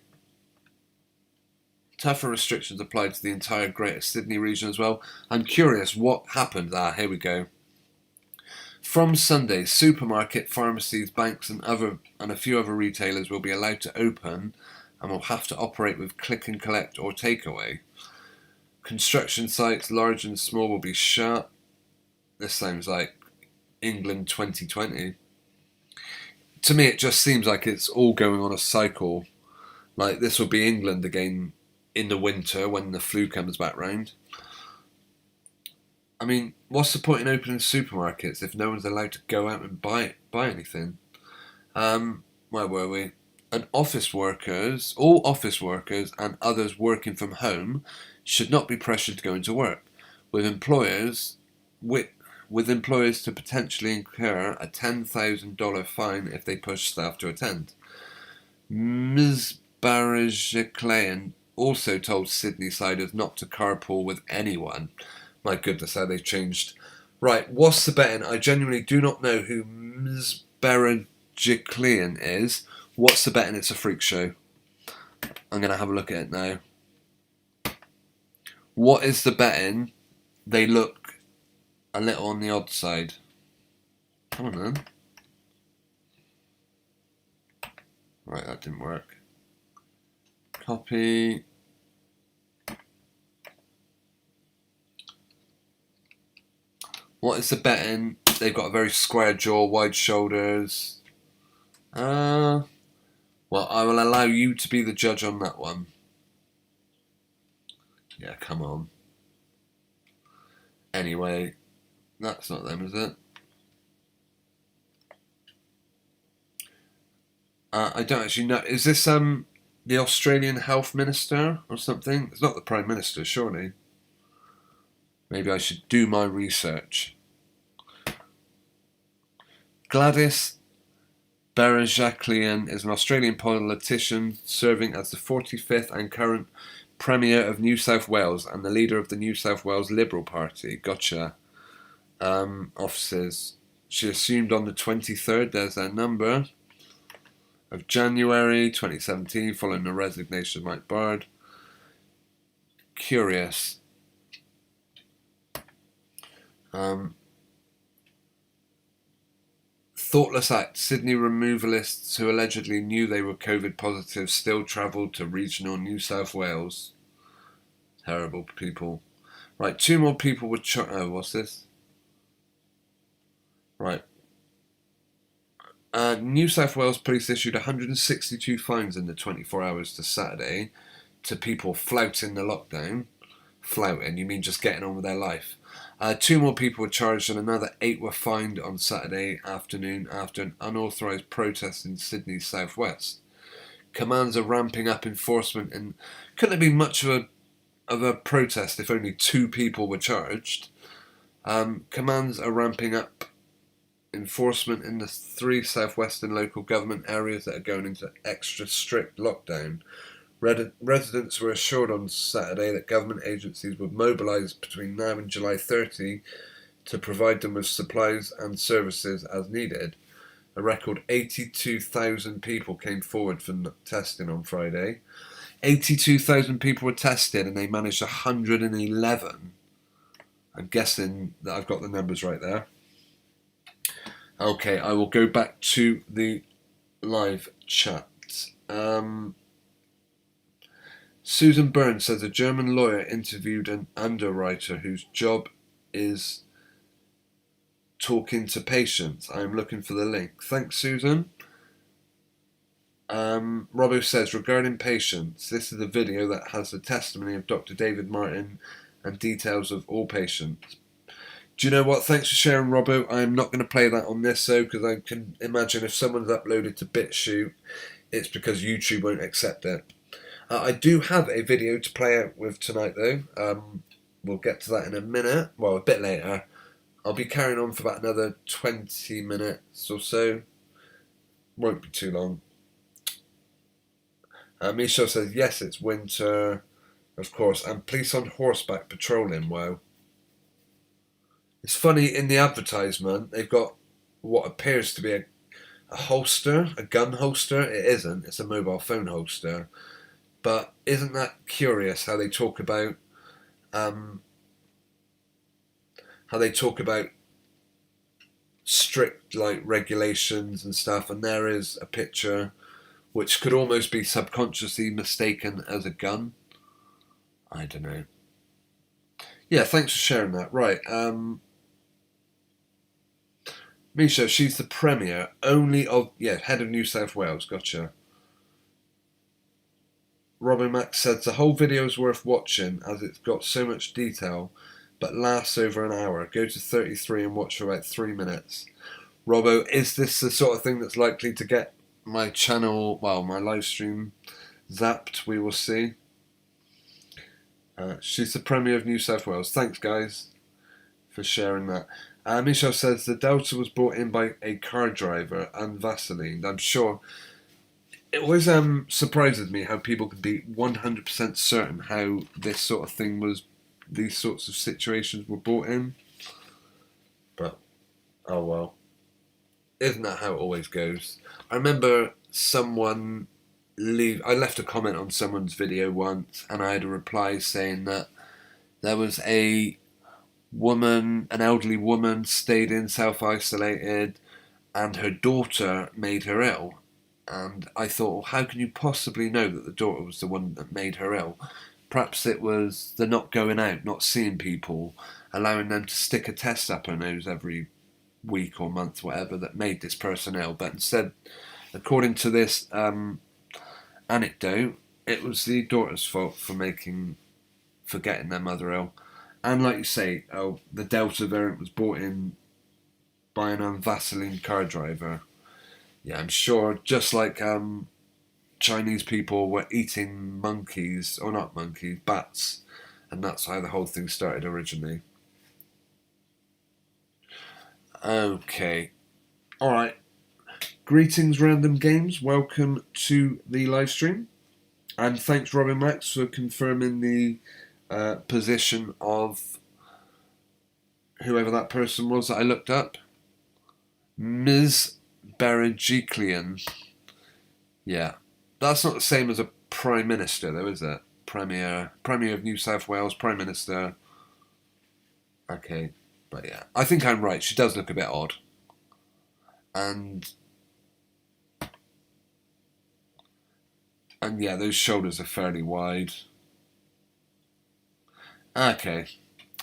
Tougher restrictions applied to the entire Greater Sydney region as well. I'm curious what happened. Here we go. From Sunday, supermarket, pharmacies, banks and a few other retailers will be allowed to open and will have to operate with click and collect or takeaway. Construction sites, large and small, will be shut. This sounds like England 2020. To me, it just seems like it's all going on a cycle. Like, this will be England again in the winter when the flu comes back round. I mean, what's the point in opening supermarkets if no one's allowed to go out and buy anything? Where were we? And all office workers and others working from home should not be pressured to go into work, with employers to potentially incur a $10,000 fine if they push staff to attend. Ms. Barajekleyan also told Sydney siders not to carpool with anyone. My goodness, how they've changed. Right, what's the betting? I genuinely do not know who Ms. Barajekleyan is. What's the betting? It's a freak show. I'm going to have a look at it now. What is the betting? They look a little on the odd side. Come on then. Right, that didn't work. Copy. What is the betting? They've got a very square jaw, wide shoulders. Well, I will allow you to be the judge on that one. Yeah, come on. Anyway, that's not them, is it? I don't actually know. Is this the Australian Health Minister or something? It's not the Prime Minister, surely. Maybe I should do my research. Gladys Berejiklian is an Australian politician serving as the 45th and current Premier of New South Wales and the leader of the New South Wales Liberal Party. Gotcha. Offices. She assumed on the 23rd, there's their number, of January 2017, following the resignation of Mike Bard. Curious. Thoughtless act. Sydney removalists who allegedly knew they were COVID positive still travelled to regional New South Wales. Terrible people. Right, 2 more people were what's this? Right. New South Wales police issued 162 fines in the 24 hours to Saturday to people flouting the lockdown. Flouting, you mean just getting on with their life. 2 more people were charged and another 8 were fined on Saturday afternoon after an unauthorised protest in Sydney's southwest. Commands are ramping up enforcement, and couldn't have been much of a protest if only 2 people were charged. Commands are ramping up enforcement in the 3 southwestern local government areas that are going into extra strict lockdown. Residents were assured on Saturday that government agencies would mobilise between now and July 30 to provide them with supplies and services as needed. A record 82,000 people came forward for testing on Friday. 82,000 people were tested and they managed 111. I'm guessing that I've got the numbers right there. Okay, I will go back to the live chat. Susan Burns says a German lawyer interviewed an underwriter whose job is talking to patients. I am looking for the link. Thanks, Susan. Robbo says, regarding patients, this is a video that has the testimony of Dr. David Martin and details of all patients. Do you know what? Thanks for sharing, Robbo. I'm not going to play that on this, though, because I can imagine if someone's uploaded to BitChute, it's because YouTube won't accept it. I do have a video to play out with tonight, though. We'll get to that in a minute. Well, a bit later. I'll be carrying on for about another 20 minutes or so. Won't be too long. Michelle says, yes, it's winter, of course, and police on horseback patrolling. Wow. It's funny, in the advertisement, they've got what appears to be a holster, a gun holster. It isn't, it's a mobile phone holster. But isn't that curious how they talk about strict regulations and stuff, and there is a picture which could almost be subconsciously mistaken as a gun. I don't know. Yeah, thanks for sharing that. Right, Misha, she's the Premier head of New South Wales, gotcha. Robin Max says the whole video is worth watching as it's got so much detail but lasts over an hour. Go to 33 and watch for about 3 minutes. Robbo, is this the sort of thing that's likely to get my channel, my live stream zapped? We will see. She's the Premier of New South Wales. Thanks, guys, for sharing that. Michelle says the Delta was brought in by a car driver and Vaseline. I'm sure. It always surprises me how people can be 100% certain how this sort of thing was, these sorts of situations were brought in. But, oh well. Isn't that how it always goes? I remember I left a comment on someone's video once and I had a reply saying that there was an elderly woman stayed in, self-isolated, and her daughter made her ill. And I thought, well, how can you possibly know that the daughter was the one that made her ill? Perhaps it was the not going out, not seeing people, allowing them to stick a test up her nose every week or month, whatever, that made this person ill. But instead, according to this anecdote, it was the daughter's fault for getting their mother ill. And like you say, the Delta variant was brought in by an Vaseline car driver. Yeah, I'm sure, just like Chinese people were eating bats, and that's how the whole thing started originally. Okay. Alright. Greetings, Random Games. Welcome to the live stream. And thanks, Robin Max, for confirming the position of whoever that person was that I looked up. Ms. Berejiklian. Yeah. That's not the same as a Prime Minister, though, is it? Premier of New South Wales, Prime Minister. Okay. But yeah. I think I'm right. She does look a bit odd. And yeah, those shoulders are fairly wide. Okay.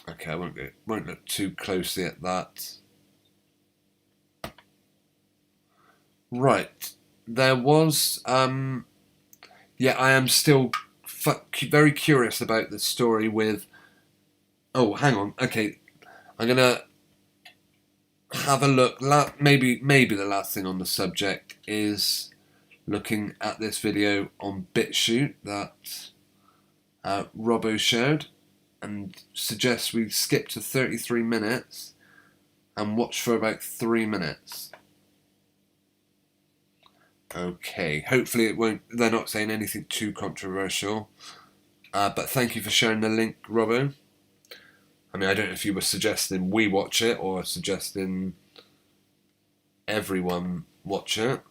I won't look too closely at that. Right. There was, I am still very curious about the story with, oh, hang on, okay, I'm gonna have a look. Maybe the last thing on the subject is looking at this video on BitChute that Robbo shared, and suggests we skip to 33 minutes and watch for about 3 minutes. Okay, hopefully it won't. They're not saying anything too controversial. But thank you for sharing the link, Robbo. I mean, I don't know if you were suggesting we watch it or suggesting everyone watch it.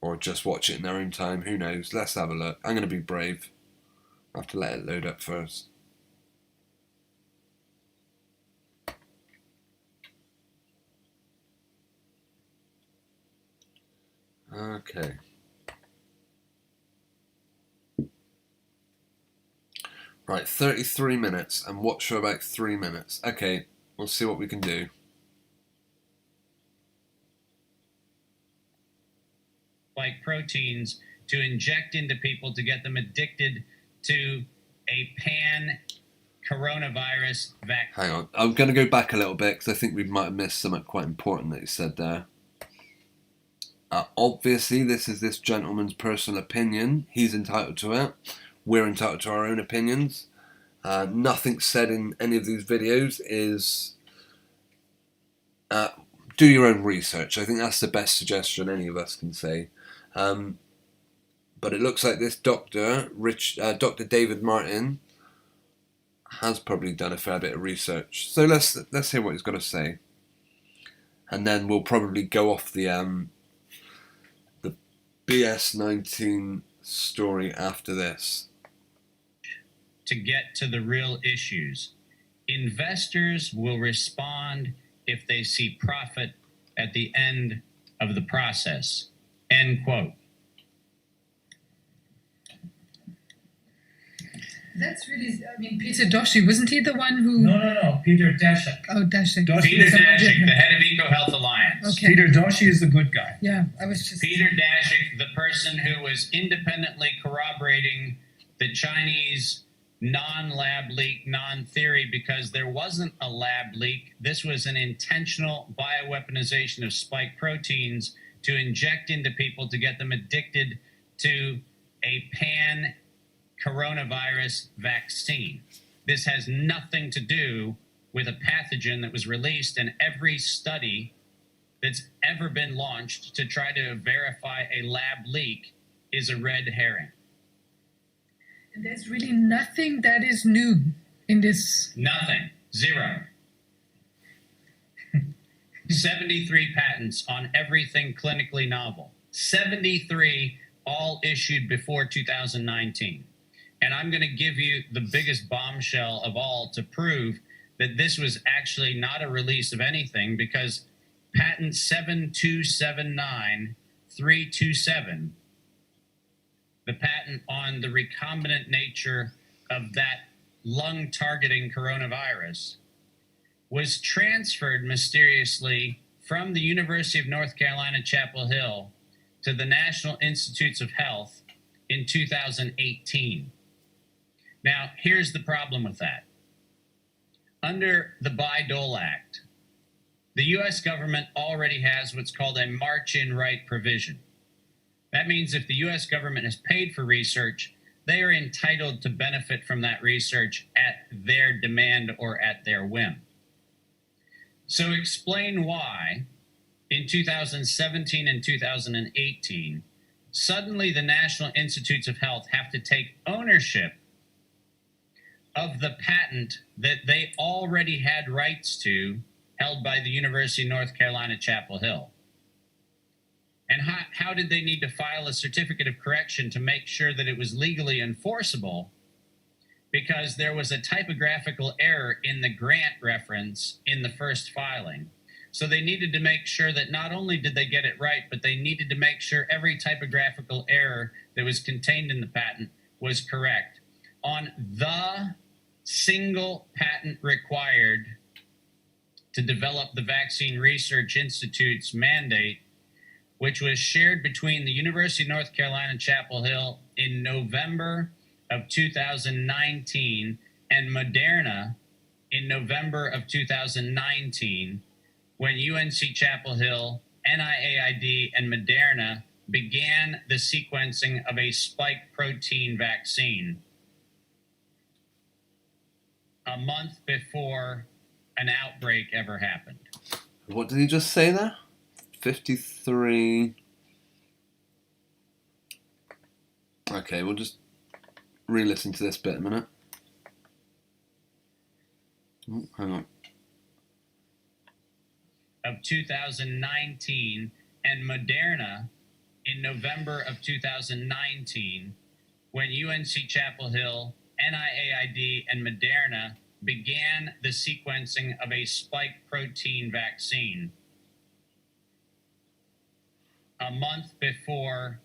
Or just watch it in their own time, who knows. Let's have a look. I'm going to be brave. I have to let it load up first. Okay. Right, 33 minutes and watch for about 3 minutes. Okay, we'll see what we can do. Like proteins to inject into people to get them addicted to a pan-coronavirus vaccine. Hang on, I'm going to go back a little bit because I think we might have missed something quite important that he said there. Obviously, this is this gentleman's personal opinion. He's entitled to it. We're entitled to our own opinions. Nothing said in any of these videos is... do your own research. I think that's the best suggestion any of us can say. But it looks like this doctor, Dr. David Martin, has probably done a fair bit of research. So let's hear what he's got to say, and then we'll probably go off the BS19 story after this. To get to the real issues. Investors will respond if they see profit at the end of the process. End quote. That's really, I mean, Peter Doshi, wasn't he the one who... No, Peter Daszak. Oh, Daszak. Peter Daszak, the head of EcoHealth Alliance. Okay. Peter Doshi is the good guy. Yeah, I was just... Peter Daszak, the person who was independently corroborating the Chinese non-lab leak, non-theory, because there wasn't a lab leak. This was an intentional bioweaponization of spike proteins to inject into people to get them addicted to a pan-coronavirus vaccine. This has nothing to do with a pathogen that was released, and every study that's ever been launched to try to verify a lab leak is a red herring. And there's really nothing that is new in this. Nothing. Zero. 73 patents on everything clinically novel. 73 all issued before 2019. And I'm going to give you the biggest bombshell of all to prove that this was actually not a release of anything, because patent 7279327, the patent on the recombinant nature of that lung-targeting coronavirus, was transferred mysteriously from the University of North Carolina, Chapel Hill, to the National Institutes of Health in 2018. Now, here's the problem with that. Under the Bayh-Dole Act, the U.S. government already has what's called a march-in right provision. That means if the U.S. government has paid for research, they are entitled to benefit from that research at their demand or at their whim. So explain why, in 2017 and 2018, suddenly the National Institutes of Health have to take ownership of the patent that they already had rights to, held by the University of North Carolina, Chapel Hill. And how did they need to file a certificate of correction to make sure that it was legally enforceable? Because there was a typographical error in the grant reference in the first filing. So they needed to make sure that not only did they get it right, but they needed to make sure every typographical error that was contained in the patent was correct. On the single patent required to develop the Vaccine Research Institute's mandate, which was shared between the University of North Carolina, Chapel Hill in November of 2019 and Moderna in November of 2019, when UNC Chapel Hill, NIAID, and Moderna began the sequencing of a spike protein vaccine a month before an outbreak ever happened. What did he just say there? 53. Okay, we'll just re-listen to this bit a minute. Oh, hang on. Of 2019, and Moderna in November of 2019, when UNC Chapel Hill, NIAID, and Moderna began the sequencing of a spike protein vaccine a month before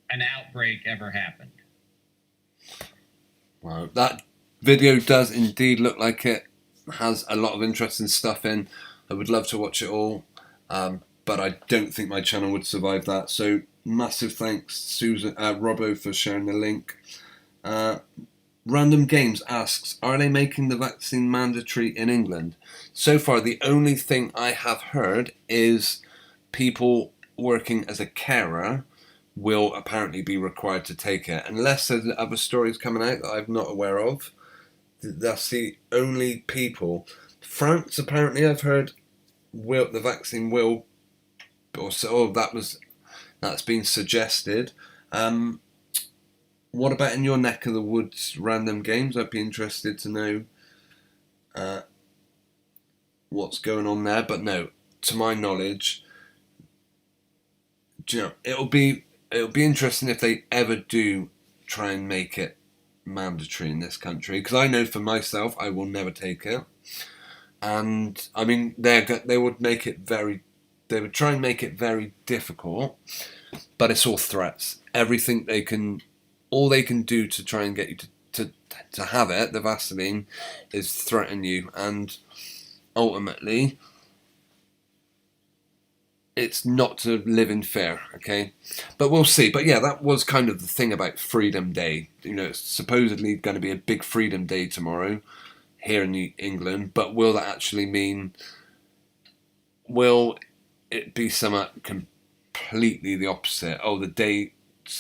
an outbreak ever happened. Wow, that video does indeed look like it has a lot of interesting stuff in. I would love to watch it all, but I don't think my channel would survive that. So massive thanks, Susan, Robbo, for sharing the link. Random Games asks, are they making the vaccine mandatory in England? So far, the only thing I have heard is people working as a carer will apparently be required to take it, unless there's other stories coming out that I'm not aware of. That's the only people. France, apparently, I've heard the vaccine will, or so that's been suggested. What about in your neck of the woods, Random Games? I'd be interested to know what's going on there. But no, to my knowledge, you know, it'll be interesting if they ever do try and make it mandatory in this country, because I know for myself I will never take it. And I mean, they would try and make it very difficult, but it's all threats. Everything all they can do to try and get you to have it, the Vaseline, is threaten you, and ultimately it's not to live in fear, okay? But we'll see. But yeah, that was kind of the thing about Freedom Day. You know, it's supposedly going to be a big Freedom Day tomorrow here in England, but will that actually mean, will it be somewhat completely the opposite? Oh, the day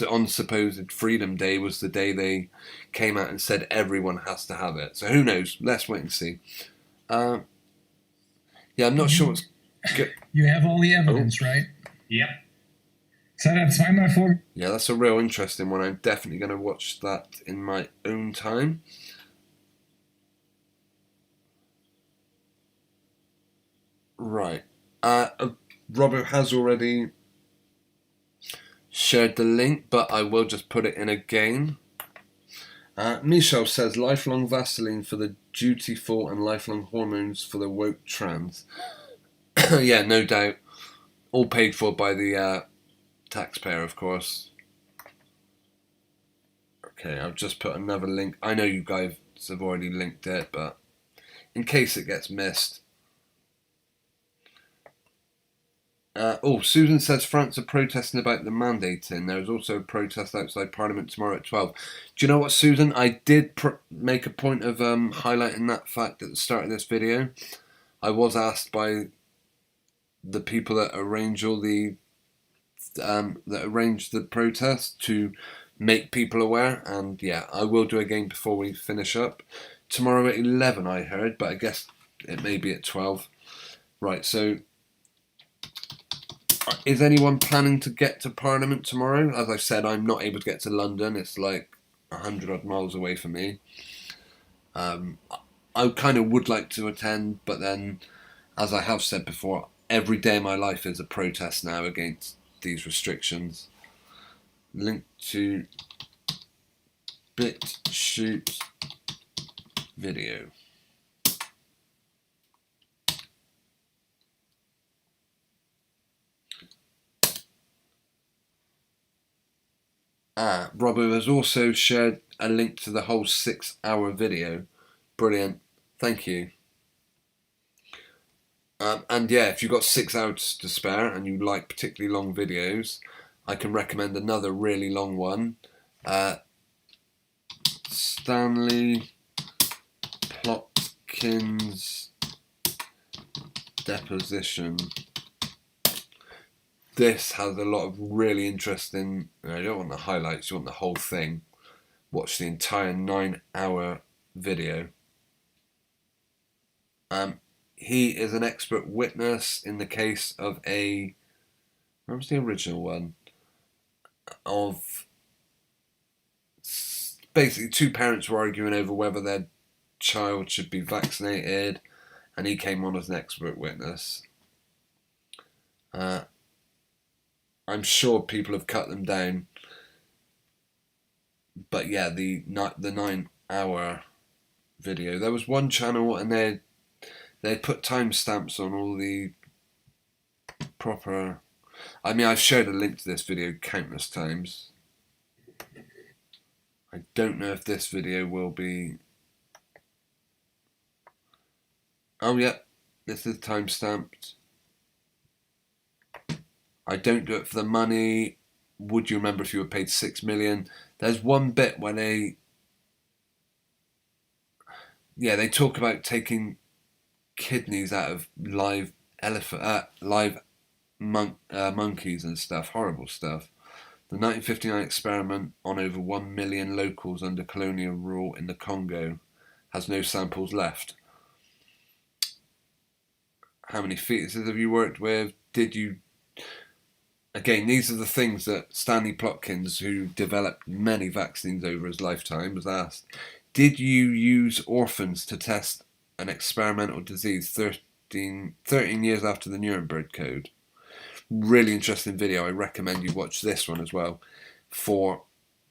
on supposed Freedom Day was the day they came out and said everyone has to have it. So who knows? Let's wait and see. Yeah, I'm not sure what's good. You have all the evidence, right? Yep. So that's zweimal vor. Yeah, that's a real interesting one. I'm definitely going to watch that in my own time. Right. Robert has already shared the link, but I will just put it in again. Michelle says, lifelong Vaseline for the dutiful and lifelong hormones for the woke trans. Yeah, no doubt. All paid for by the taxpayer, of course. Okay, I'll just put another link. I know you guys have already linked it, but in case it gets missed. Susan says France are protesting about the mandating. There's also a protest outside Parliament tomorrow at 12. Do you know what, Susan? I did make a point of highlighting that fact at the start of this video. I was asked by the people that arrange all the protest to make people aware, and yeah, I will do again before we finish up. Tomorrow at 11, I heard, but I guess it may be at 12. Right, so is anyone planning to get to Parliament tomorrow? As I said, I'm not able to get to London. It's like 100 odd miles away from me. I kind of would like to attend, but then, as I have said before, every day of my life is a protest now against these restrictions. Link to BitChute video. Robbo has also shared a link to the whole 6-hour video. Brilliant. Thank you. And yeah, if you've got 6 hours to spare and you like particularly long videos, I can recommend another really long one. Stanley Plotkin's deposition. This has a lot of really interesting, you don't want the highlights, you want the whole thing. Watch the entire 9-hour video. He is an expert witness in the case of where was the original one? Of basically two parents were arguing over whether their child should be vaccinated, and he came on as an expert witness. I'm sure people have cut them down, but yeah, the 9-hour video. There was one channel, and they put timestamps on all the proper. I mean, I've shared a link to this video countless times. I don't know if this video will be. Oh yeah, this is timestamped. I don't do it for the money. Would you remember if you were paid $6 million? There's one bit where they talk about taking kidneys out of live monkeys and stuff, horrible stuff. The 1959 experiment on over 1 million locals under colonial rule in the Congo has no samples left. How many fetuses have you worked with? Again, these are the things that Stanley Plotkins, who developed many vaccines over his lifetime, was asked. Did you use orphans to test an experimental disease 13 years after the Nuremberg Code? Really interesting video. I recommend you watch this one as well for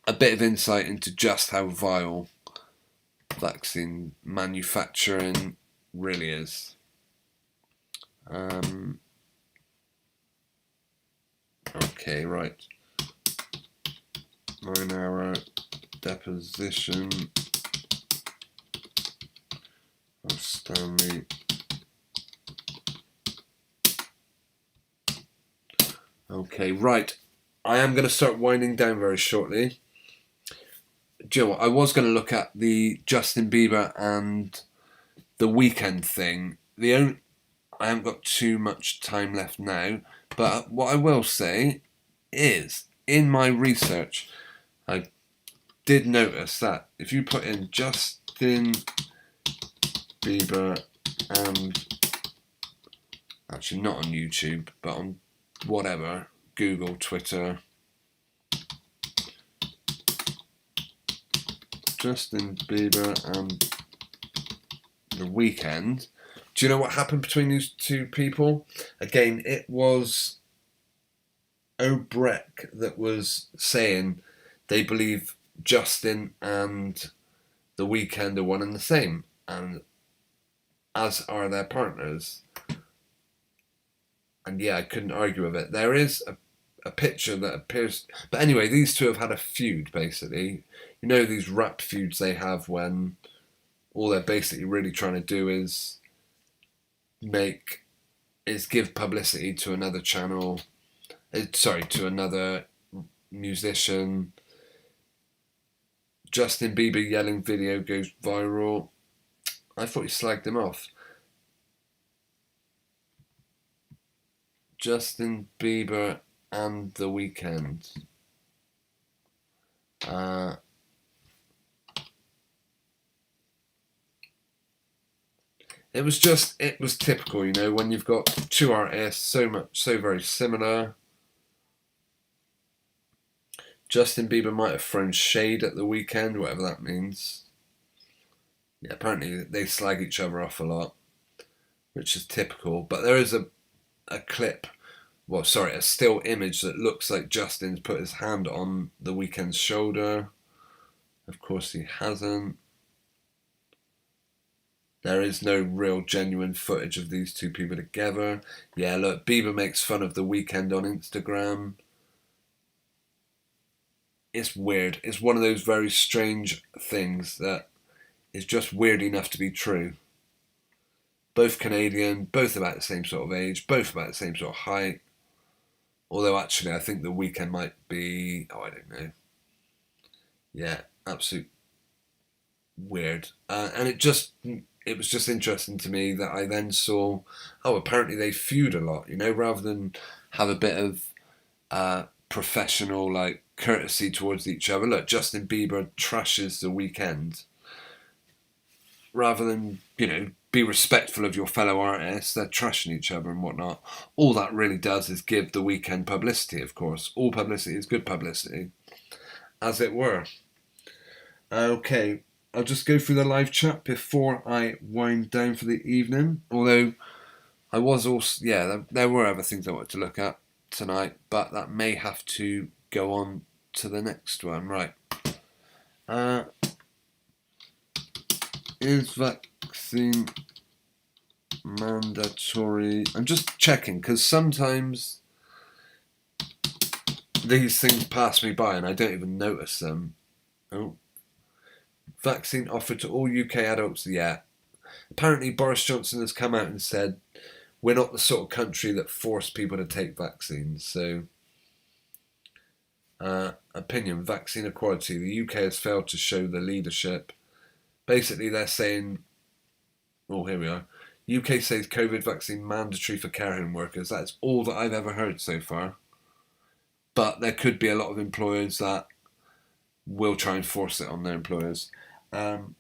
a bit of insight into just how vile vaccine manufacturing really is. Okay, right. 9-hour deposition of Stanley. Okay, right. I am going to start winding down very shortly. Do you know what? I was going to look at the Justin Bieber and the Weekend thing. I haven't got too much time left now, but what I will say is, in my research, I did notice that if you put in Justin Bieber and, actually not on YouTube, but on whatever, Google, Twitter, Justin Bieber and The Weeknd. Do you know what happened between these two people? Again, it was Obrecht that was saying they believe Justin and The Weeknd are one and the same, and as are their partners. And yeah, I couldn't argue with it. There is a picture that appears. But anyway, these two have had a feud, basically. You know, these rap feuds they have when all they're basically really trying to do is give publicity to another channel. To another musician. Justin Bieber yelling video goes viral. I thought he slagged him off. Justin Bieber and The Weeknd. It was typical, you know, when you've got two artists so very similar. Justin Bieber might have thrown shade at The Weeknd, whatever that means. Yeah, apparently they slag each other off a lot, which is typical. But there is a clip, a still image that looks like Justin's put his hand on The Weeknd's shoulder. Of course he hasn't. There is no real genuine footage of these two people together. Yeah, look, Bieber makes fun of The Weeknd on Instagram. It's weird. It's one of those very strange things that is just weird enough to be true. Both Canadian, both about the same sort of age, both about the same sort of height. Although actually I think The Weeknd might be, I don't know. Yeah, absolute weird. And it was just interesting to me that I then saw, oh, apparently they feud a lot, rather than have a bit of professional like courtesy towards each other. Look, Justin Bieber trashes The Weeknd. Rather than, be respectful of your fellow artists, they're trashing each other and whatnot. All that really does is give The Weeknd publicity, of course. All publicity is good publicity, as it were. Okay, I'll just go through the live chat before I wind down for the evening. Although I was also, there were other things I wanted to look at tonight, but that may have to go on to the next one. Right. Is vaccine mandatory? I'm just checking, because sometimes these things pass me by and I don't even notice them. Oh. Vaccine offered to all UK adults yet. Apparently Boris Johnson has come out and said we're not the sort of country that force people to take vaccines. So, opinion, vaccine equality. The UK has failed to show the leadership. Basically, they're saying, oh, here we are. UK says COVID vaccine mandatory for care home workers. That's all that I've ever heard so far. But there could be a lot of employers that will try and force it on their employers. And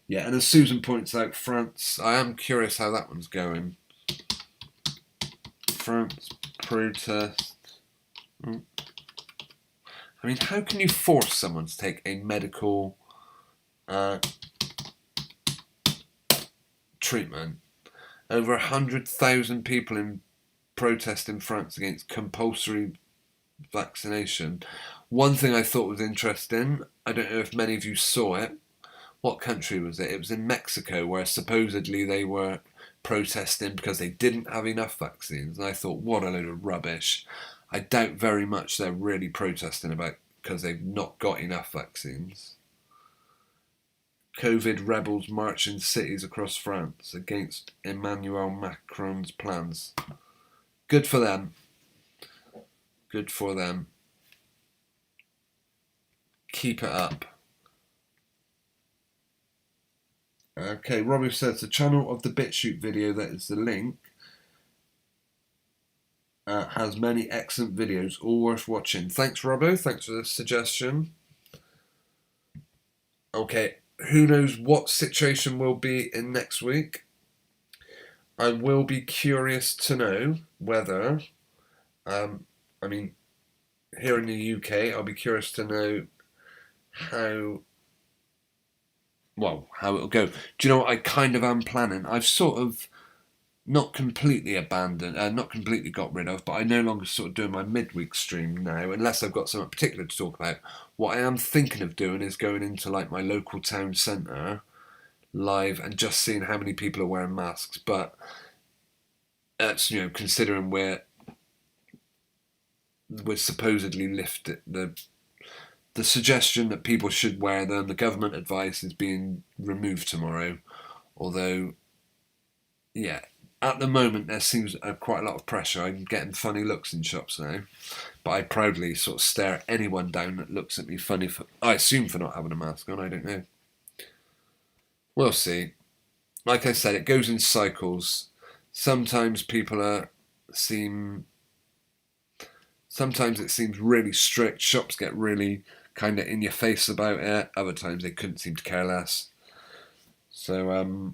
as Susan points out, France, I am curious how that one's going. France protest. I mean, how can you force someone to take a medical treatment? Over 100,000 people in protest in France against compulsory vaccination. One thing I thought was interesting, I don't know if many of you saw it. What country was it? It was in Mexico, where supposedly they were protesting because they didn't have enough vaccines. And I thought, what a load of rubbish. I doubt very much they're really protesting about because they've not got enough vaccines. COVID rebels march in cities across France against Emmanuel Macron's plans. Good for them. Good for them. Keep it up. Okay, Robbie says the channel of the BitChute video that is the link has many excellent videos, all worth watching. Thanks, Robbo. Thanks for the suggestion. Okay, who knows what situation will be in next week? I will be curious to know whether, here in the UK, I'll be curious to know how it'll go. Do you know what I kind of am planning? I've sort of not completely abandoned, not completely got rid of, but I no longer sort of doing my midweek stream now, unless I've got something particular to talk about. What I am thinking of doing is going into like my local town centre live and just seeing how many people are wearing masks. But that's, considering we're supposedly lifted the suggestion that people should wear them, the government advice is being removed tomorrow. Although, at the moment there seems quite a lot of pressure. I'm getting funny looks in shops now. But I proudly sort of stare at anyone down that looks at me funny, I assume for not having a mask on, I don't know. We'll see. Like I said, it goes in cycles. Sometimes sometimes it seems really strict. Shops get really kind of in your face about it. Other times they couldn't seem to care less. So,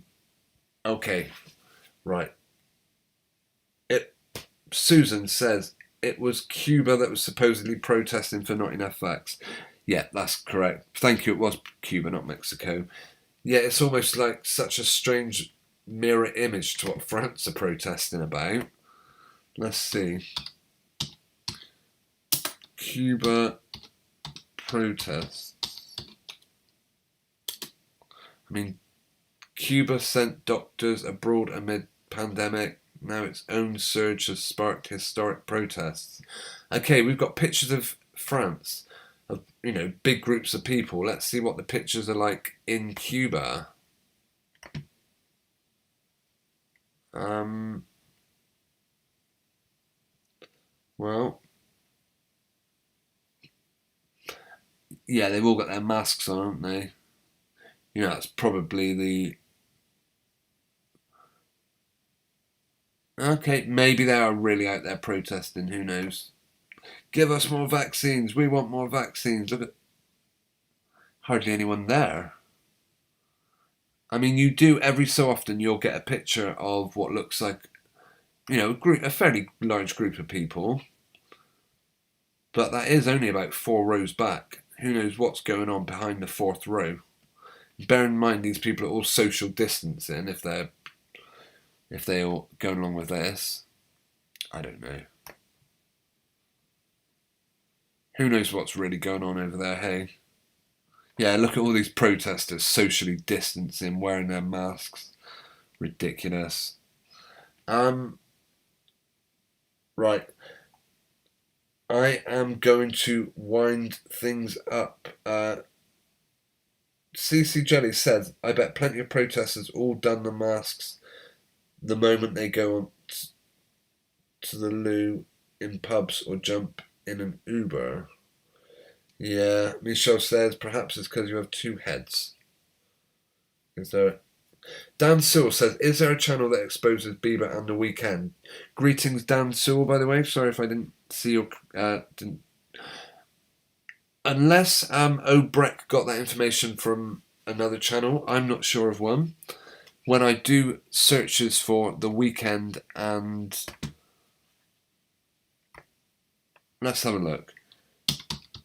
okay, right. Susan says it was Cuba that was supposedly protesting for not enough vax. Yeah, that's correct. Thank you, it was Cuba, not Mexico. Yeah, it's almost like such a strange mirror image to what France are protesting about. Let's see. Cuba protests. Cuba sent doctors abroad amid pandemic. Now its own surge has sparked historic protests. Okay, we've got pictures of France, of big groups of people. Let's see what the pictures are like in Cuba. Well, yeah, they've all got their masks on, haven't they? You know, that's probably the... Okay, maybe they are really out there protesting, who knows. Give us more vaccines, we want more vaccines. Look at... Hardly anyone there. I mean, you do, every so often, you'll get a picture of what looks like, you know, a fairly large group of people. But that is only about 4 rows back. Who knows what's going on behind the 4th row. Bear in mind, these people are all social distancing if they're all going along with this. I don't know. Who knows what's really going on over there, hey? Yeah, look at all these protesters socially distancing, wearing their masks. Ridiculous. Right. I am going to wind things up. CC Jelly says, I bet plenty of protesters all done the masks the moment they go on to the loo in pubs or jump in an Uber. Yeah, Michelle says, perhaps it's because you have 2 heads. Is there... Dan Sewell says, is there a channel that exposes Bieber and The Weeknd? Greetings, Dan Sewell, by the way. Sorry if I didn't see your... Unless O'Breck got that information from another channel, I'm not sure of one. When I do searches for The Weeknd and... Let's have a look.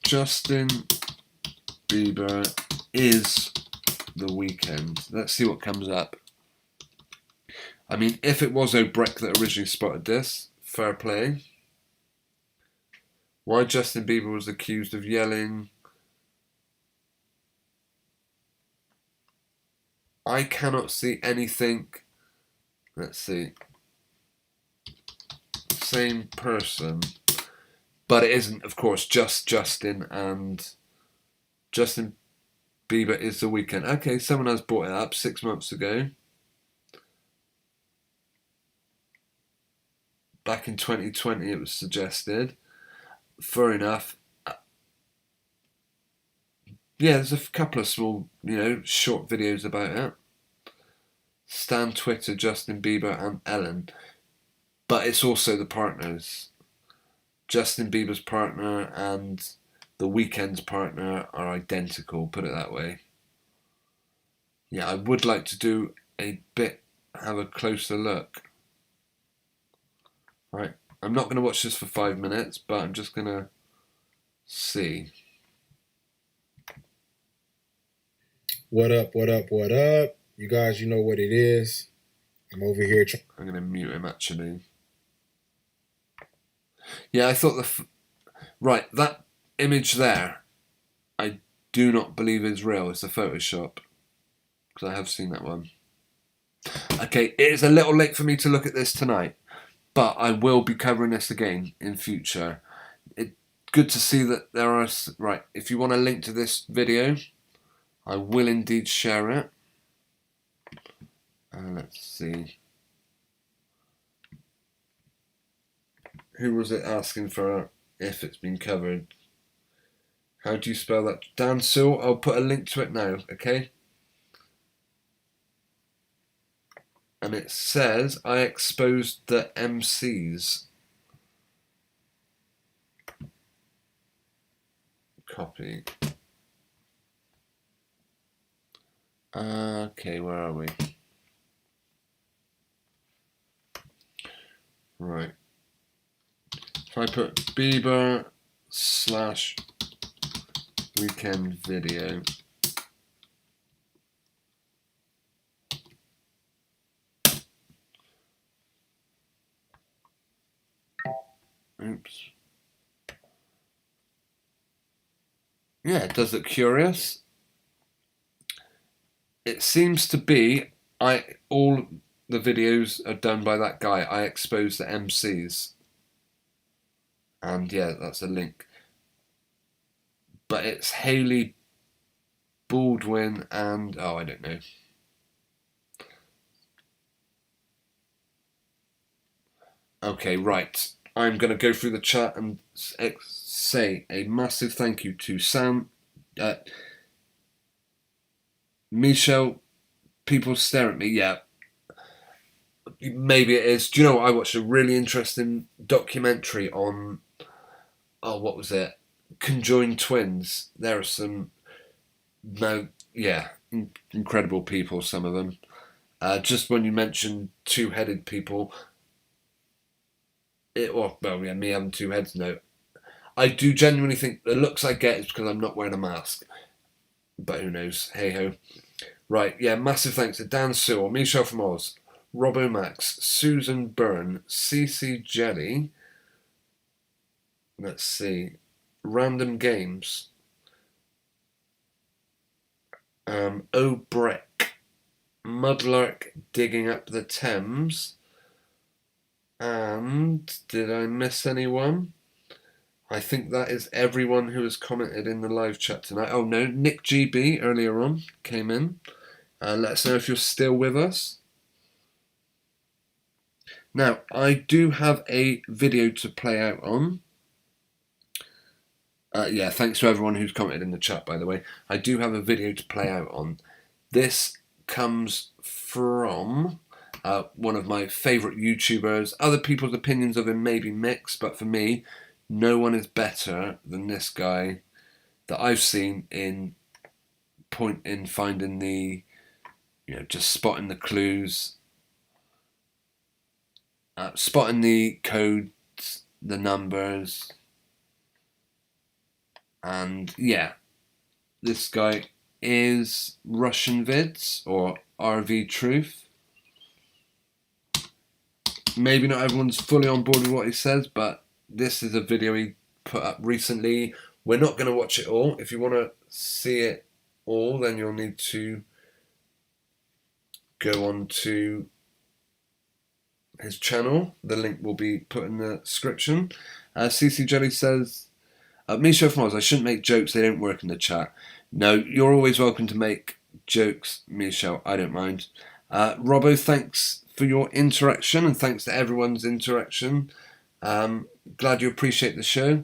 Justin Bieber is The Weeknd. Let's see what comes up. I mean, if it was O'Breck that originally spotted this, fair play. Why Justin Bieber was accused of yelling. I cannot see anything. Let's see. Same person. But it isn't, of course, just Justin, and Justin Bieber is The Weeknd. Okay, someone has brought it up 6 months ago. Back in 2020 it was suggested. Fair enough. Yeah, there's a couple of small, you know, short videos about it. Stan Twitter, Justin Bieber and Ellen. But it's also the partners. Justin Bieber's partner and The Weeknd's partner are identical, put it that way. Yeah, I would like to do have a closer look. Right, I'm not going to watch this for 5 minutes, but I'm just going to see. What up, what up, what up? You guys, you know what it is. I'm over here. I'm going to mute him, actually. Yeah, I thought right, that image there, I do not believe is real. It's a Photoshop. Because I have seen that one. Okay, it is a little late for me to look at this tonight. But I will be covering this again in future. It's good to see that there are... Right, if you want a link to this video, I will indeed share it. Let's see. Who was it asking for if it's been covered? How do you spell that? Dan Sewell, I'll put a link to it now, okay? And it says, I exposed the MCs. Copy. Okay, where are we? Right. If I put Bieber / Weeknd video. Oops. Yeah, it does look curious. It seems to be all the videos are done by that guy. I exposed the MCs. And yeah, that's a link. But it's Hailey Baldwin and I don't know. Okay, right. I'm going to go through the chat and say a massive thank you to Sam, Michelle, people stare at me. Yeah, maybe it is. Do you know what? I watched a really interesting documentary on, oh, what was it? Conjoined twins. There are some, no, yeah, incredible people, some of them. Just when you mentioned two-headed people, well, yeah, me having two heads, no. I do genuinely think the looks I get is because I'm not wearing a mask. But who knows? Hey-ho. Right, yeah, massive thanks to Dan Sewell, Michelle from Oz, Robbo Max, Susan Byrne, CC Jelly, let's see, Random Games, O'Breck, Mudlark Digging Up the Thames, and did I miss anyone? I think that is everyone who has commented in the live chat tonight. Oh no, Nick GB earlier on came in. Let us know if you're still with us. Now, I do have a video to play out on. Yeah, thanks to everyone who's commented in the chat, by the way. I do have a video to play out on. This comes from one of my favourite YouTubers. Other people's opinions of him may be mixed, but for me, no one is better than this guy that I've seen in finding the, just spotting the clues, spotting the codes, the numbers, and yeah, this guy is Russian Vids, or RV Truth. Maybe not everyone's fully on board with what he says, but this is a video he put up recently. We're not going to watch it all. If you want to see it all, then you'll need to go on to his channel. The link will be put in the description. CC Jelly says, Misha from Oz, I shouldn't make jokes, they don't work in the chat. No, you're always welcome to make jokes, Michelle, I don't mind. Robbo, thanks for your interaction, and thanks to everyone's interaction. Glad you appreciate the show.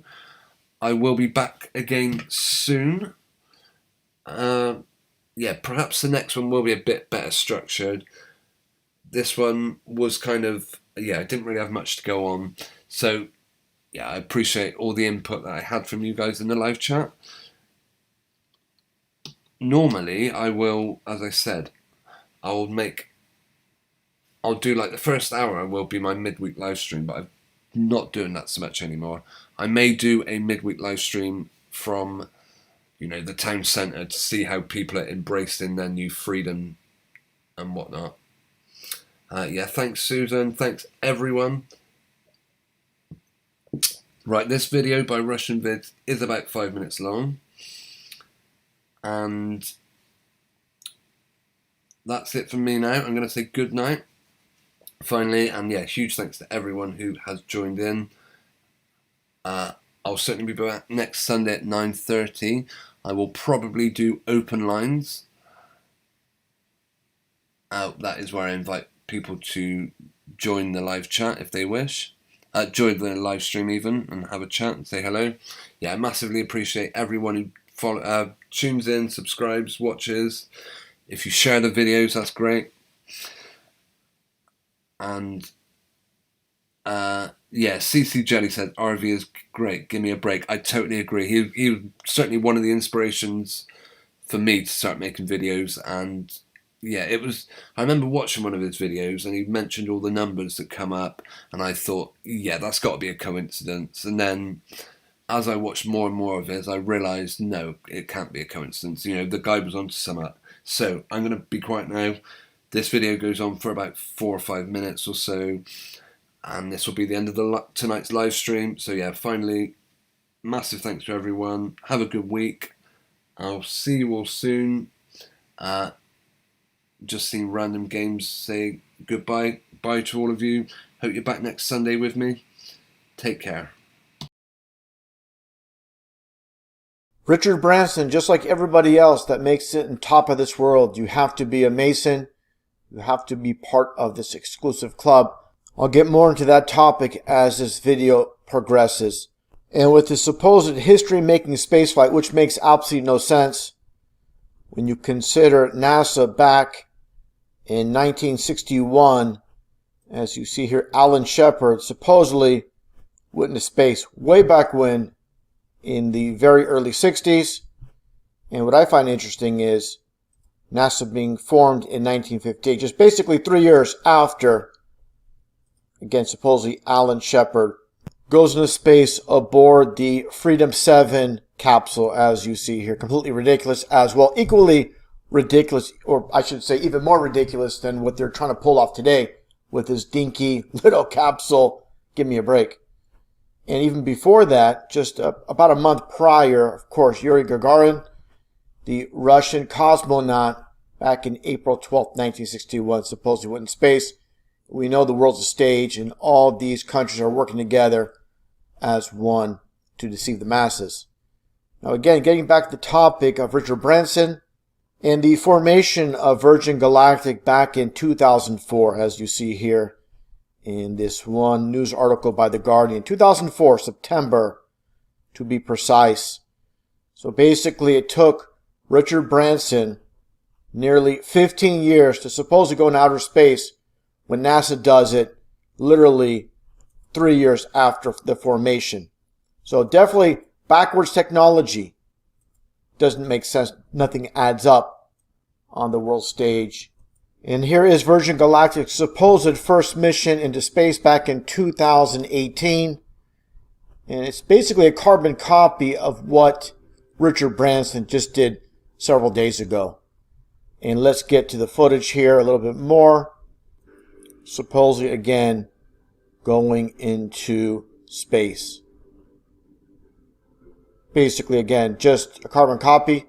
I will be back again soon. Yeah, perhaps the next one will be a bit better structured. This one was kind of, I didn't really have much to go on. So, yeah, I appreciate all the input that I had from you guys in the live chat. Normally, I will, as I said, I'll do like the first hour will be my midweek live stream, but I'm not doing that so much anymore. I may do a midweek live stream from, the town centre to see how people are embracing their new freedom and whatnot. Yeah, thanks Susan, thanks everyone. Right, this video by Russian Vids is about 5 minutes long. And that's it from me now. I'm going to say good night, finally. And yeah, huge thanks to everyone who has joined in. I'll certainly be back next Sunday at 9:30. I will probably do open lines. That is where I invite people to join the live chat if they wish. Join the live stream even and have a chat and say hello. Yeah, I massively appreciate everyone who tunes in, subscribes, watches. If you share the videos, that's great. And yeah, CC Jelly said RV is great. Give me a break. I totally agree. He was certainly one of the inspirations for me to start making videos. And yeah, it was. I remember watching one of his videos, and he mentioned all the numbers that come up, and I thought, yeah, that's got to be a coincidence. And then, as I watched more and more of his, I realised, no, it can't be a coincidence. The guy was onto something. So I'm going to be quiet now. This video goes on for about 4 or 5 minutes or so, and this will be the end of tonight's live stream. So yeah, finally, massive thanks to everyone. Have a good week. I'll see you all soon. Just seen Random Games say goodbye. Bye to all of you. Hope you're back next Sunday with me. Take care. Richard Branson, just like everybody else that makes it on top of this world, you have to be a Mason. You have to be part of this exclusive club. I'll get more into that topic as this video progresses. And with the supposed history-making spaceflight, which makes absolutely no sense, when you consider NASA back in 1961, as you see here, Alan Shepard supposedly went into space way back when, in the very early 60s. And what I find interesting is NASA being formed in 1958, just basically 3 years after, again, supposedly Alan Shepard goes into space aboard the Freedom 7 capsule, as you see here. Completely ridiculous as well. Equally ridiculous, or I should say even more ridiculous than what they're trying to pull off today with this dinky little capsule. Give me a break. And even before that, just about a month prior, of course, Yuri Gagarin, the Russian cosmonaut, back in April 12th, 1961, supposedly went in space. We know the world's a stage, and all these countries are working together as one to deceive the masses. Now again, getting back to the topic of Richard Branson and the formation of Virgin Galactic back in 2004, as you see here in this one news article by The Guardian. 2004, September, to be precise. So basically it took Richard Branson nearly 15 years to supposedly go in outer space, when NASA does it literally 3 years after the formation. So definitely backwards technology. Doesn't make sense. Nothing adds up on the world stage. And here is Virgin Galactic's supposed first mission into space back in 2018. And it's basically a carbon copy of what Richard Branson just did several days ago. And let's get to the footage here a little bit more. Supposedly, again, going into space. Basically, again, just a carbon copy,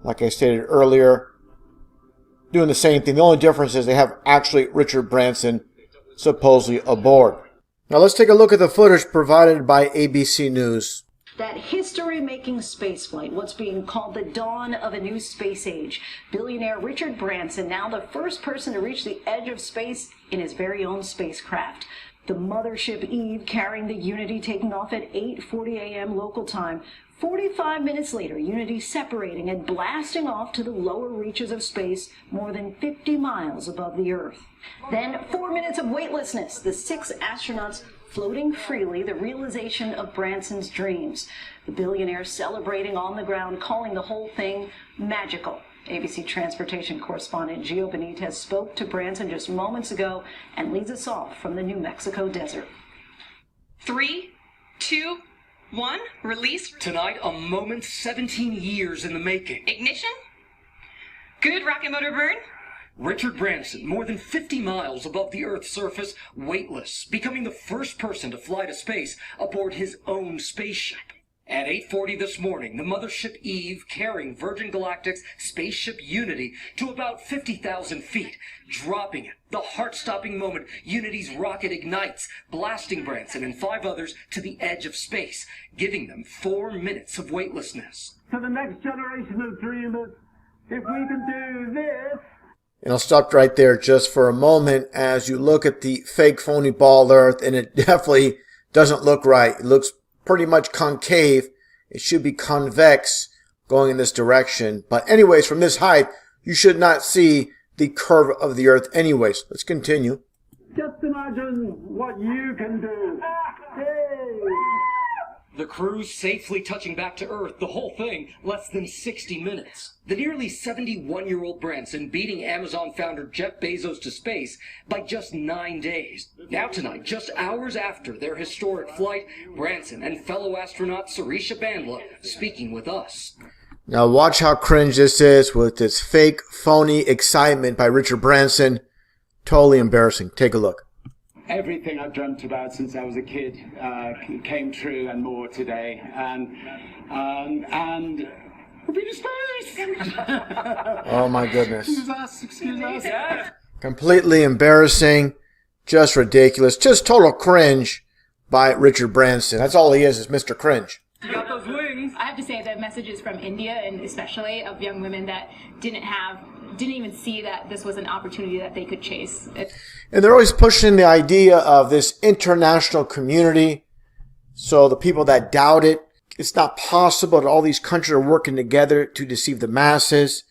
like I stated earlier. Doing the same thing. The only difference is they have actually Richard Branson supposedly aboard. Now let's take a look at the footage provided by ABC News. That history-making spaceflight, what's being called the dawn of a new space age. Billionaire Richard Branson, now the first person to reach the edge of space in his very own spacecraft. The mothership Eve carrying the Unity taking off at 8:40 a.m. local time. 45 minutes later, Unity separating and blasting off to the lower reaches of space more than 50 miles above the Earth. Then 4 minutes of weightlessness, the 6 astronauts floating freely, the realization of Branson's dreams. The billionaire celebrating on the ground, calling the whole thing magical. ABC transportation correspondent Gio Benitez spoke to Branson just moments ago and leads us off from the New Mexico desert. 3, 2, 1, release. Tonight, a moment 17 years in the making. Ignition. Good rocket motor burn. Richard Branson, more than 50 miles above the Earth's surface, weightless, becoming the first person to fly to space aboard his own spaceship. At 8:40 this morning, the mothership Eve carrying Virgin Galactic's spaceship Unity to about 50,000 feet, dropping it. The heart-stopping moment, Unity's rocket ignites, blasting Branson and 5 others to the edge of space, giving them 4 minutes of weightlessness. To the next generation of dreamers, if we can do this. And I'll stop right there just for a moment as you look at the fake phony ball Earth, and it definitely doesn't look right. It looks pretty much concave. It should be convex going in this direction. But anyways, from this height, you should not see the curve of the Earth anyways. Let's continue. Just imagine what you can do. Hey. The crew safely touching back to Earth, the whole thing less than 60 minutes. The nearly 71-year-old Branson beating Amazon founder Jeff Bezos to space by just 9 days. Now tonight, just hours after their historic flight, Branson and fellow astronaut Sarisha Bandla speaking with us. Now watch how cringe this is with this fake, phony excitement by Richard Branson. Totally embarrassing. Take a look. Everything I've dreamt about since I was a kid came true and more today. And we've been to space! Oh my goodness. Excuse us. Completely embarrassing. Just ridiculous. Just total cringe by Richard Branson. That's all he is Mr. Cringe. You got those wings. I have to say that messages from India, and especially of young women that didn't even see that this was an opportunity that they could chase. And they're always pushing the idea of this international community. So the people that doubt it, it's not possible that all these countries are working together to deceive the masses.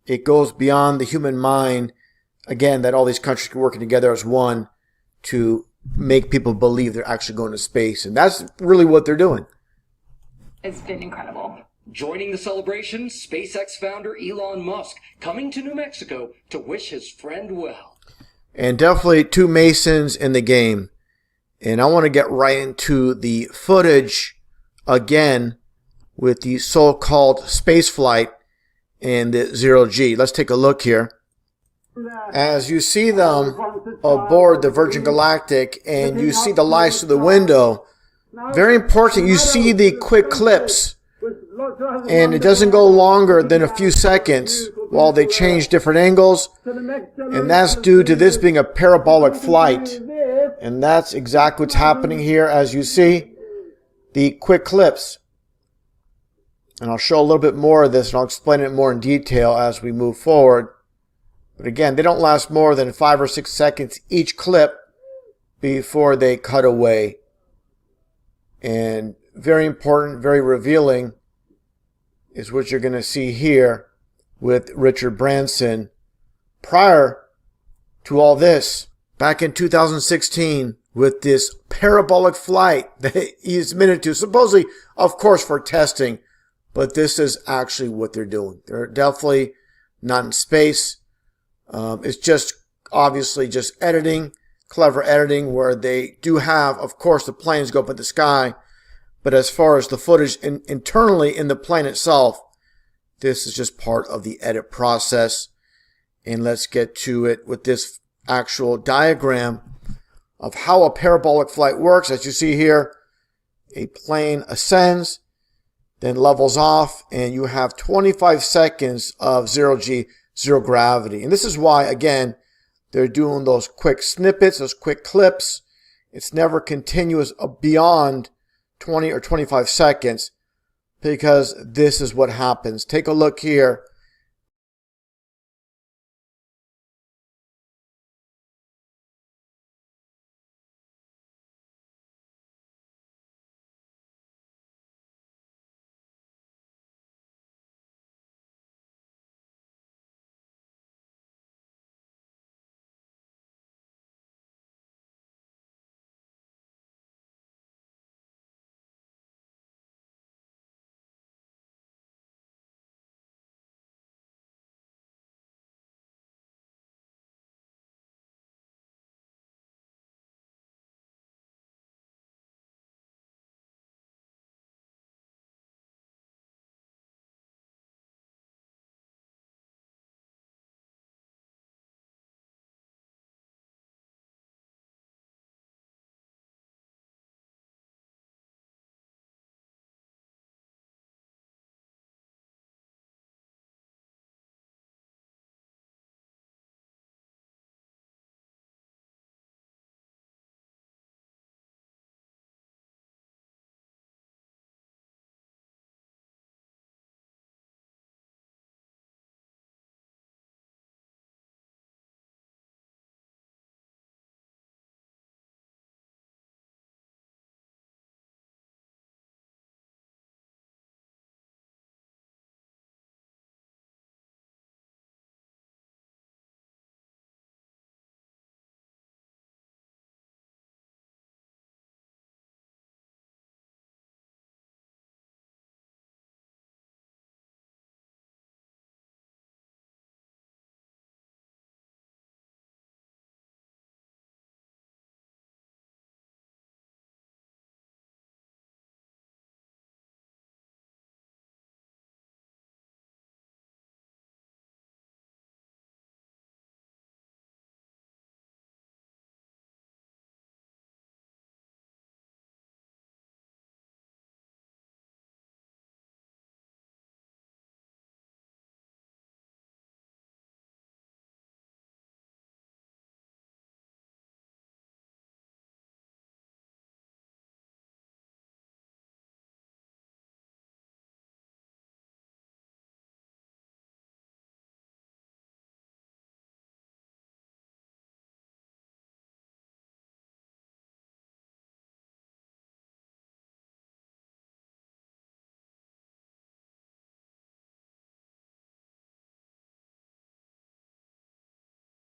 it goes beyond the human mind. Again, that all these countries are working together as one to make people believe they're actually going to space. And that's really what they're doing. It's been incredible. Joining the celebration, SpaceX founder Elon Musk coming to New Mexico to wish his friend well. And definitely two Masons in the game. And I want to get right into the footage again with the so-called space flight and the zero-G. Let's take a look here. As you see them aboard the Virgin Galactic and you see the lights through the window, very important, you see the quick clips. And it doesn't go longer than a few seconds while they change different angles. And that's due to this being a parabolic flight. And that's exactly what's happening here as you see the quick clips. And I'll show a little bit more of this and I'll explain it more in detail as we move forward. But again, they don't last more than 5 or 6 seconds each clip before they cut away. And very important, very revealing is what you're going to see here with Richard Branson. Prior to all this, back in 2016, with this parabolic flight that he's admitted to, supposedly, of course, for testing, but this is actually what they're doing. They're definitely not in space. It's just obviously just editing, clever editing, where they do have, of course, the planes go up in the sky. But as far as the footage internally in the plane itself, this is just part of the edit process. And let's get to it with this actual diagram of how a parabolic flight works. As you see here, a plane ascends, then levels off, and you have 25 seconds of zero-G, zero gravity. And this is why, again, they're doing those quick snippets, those quick clips. It's never continuous beyond 20 or 25 seconds because this is what happens. Take a look here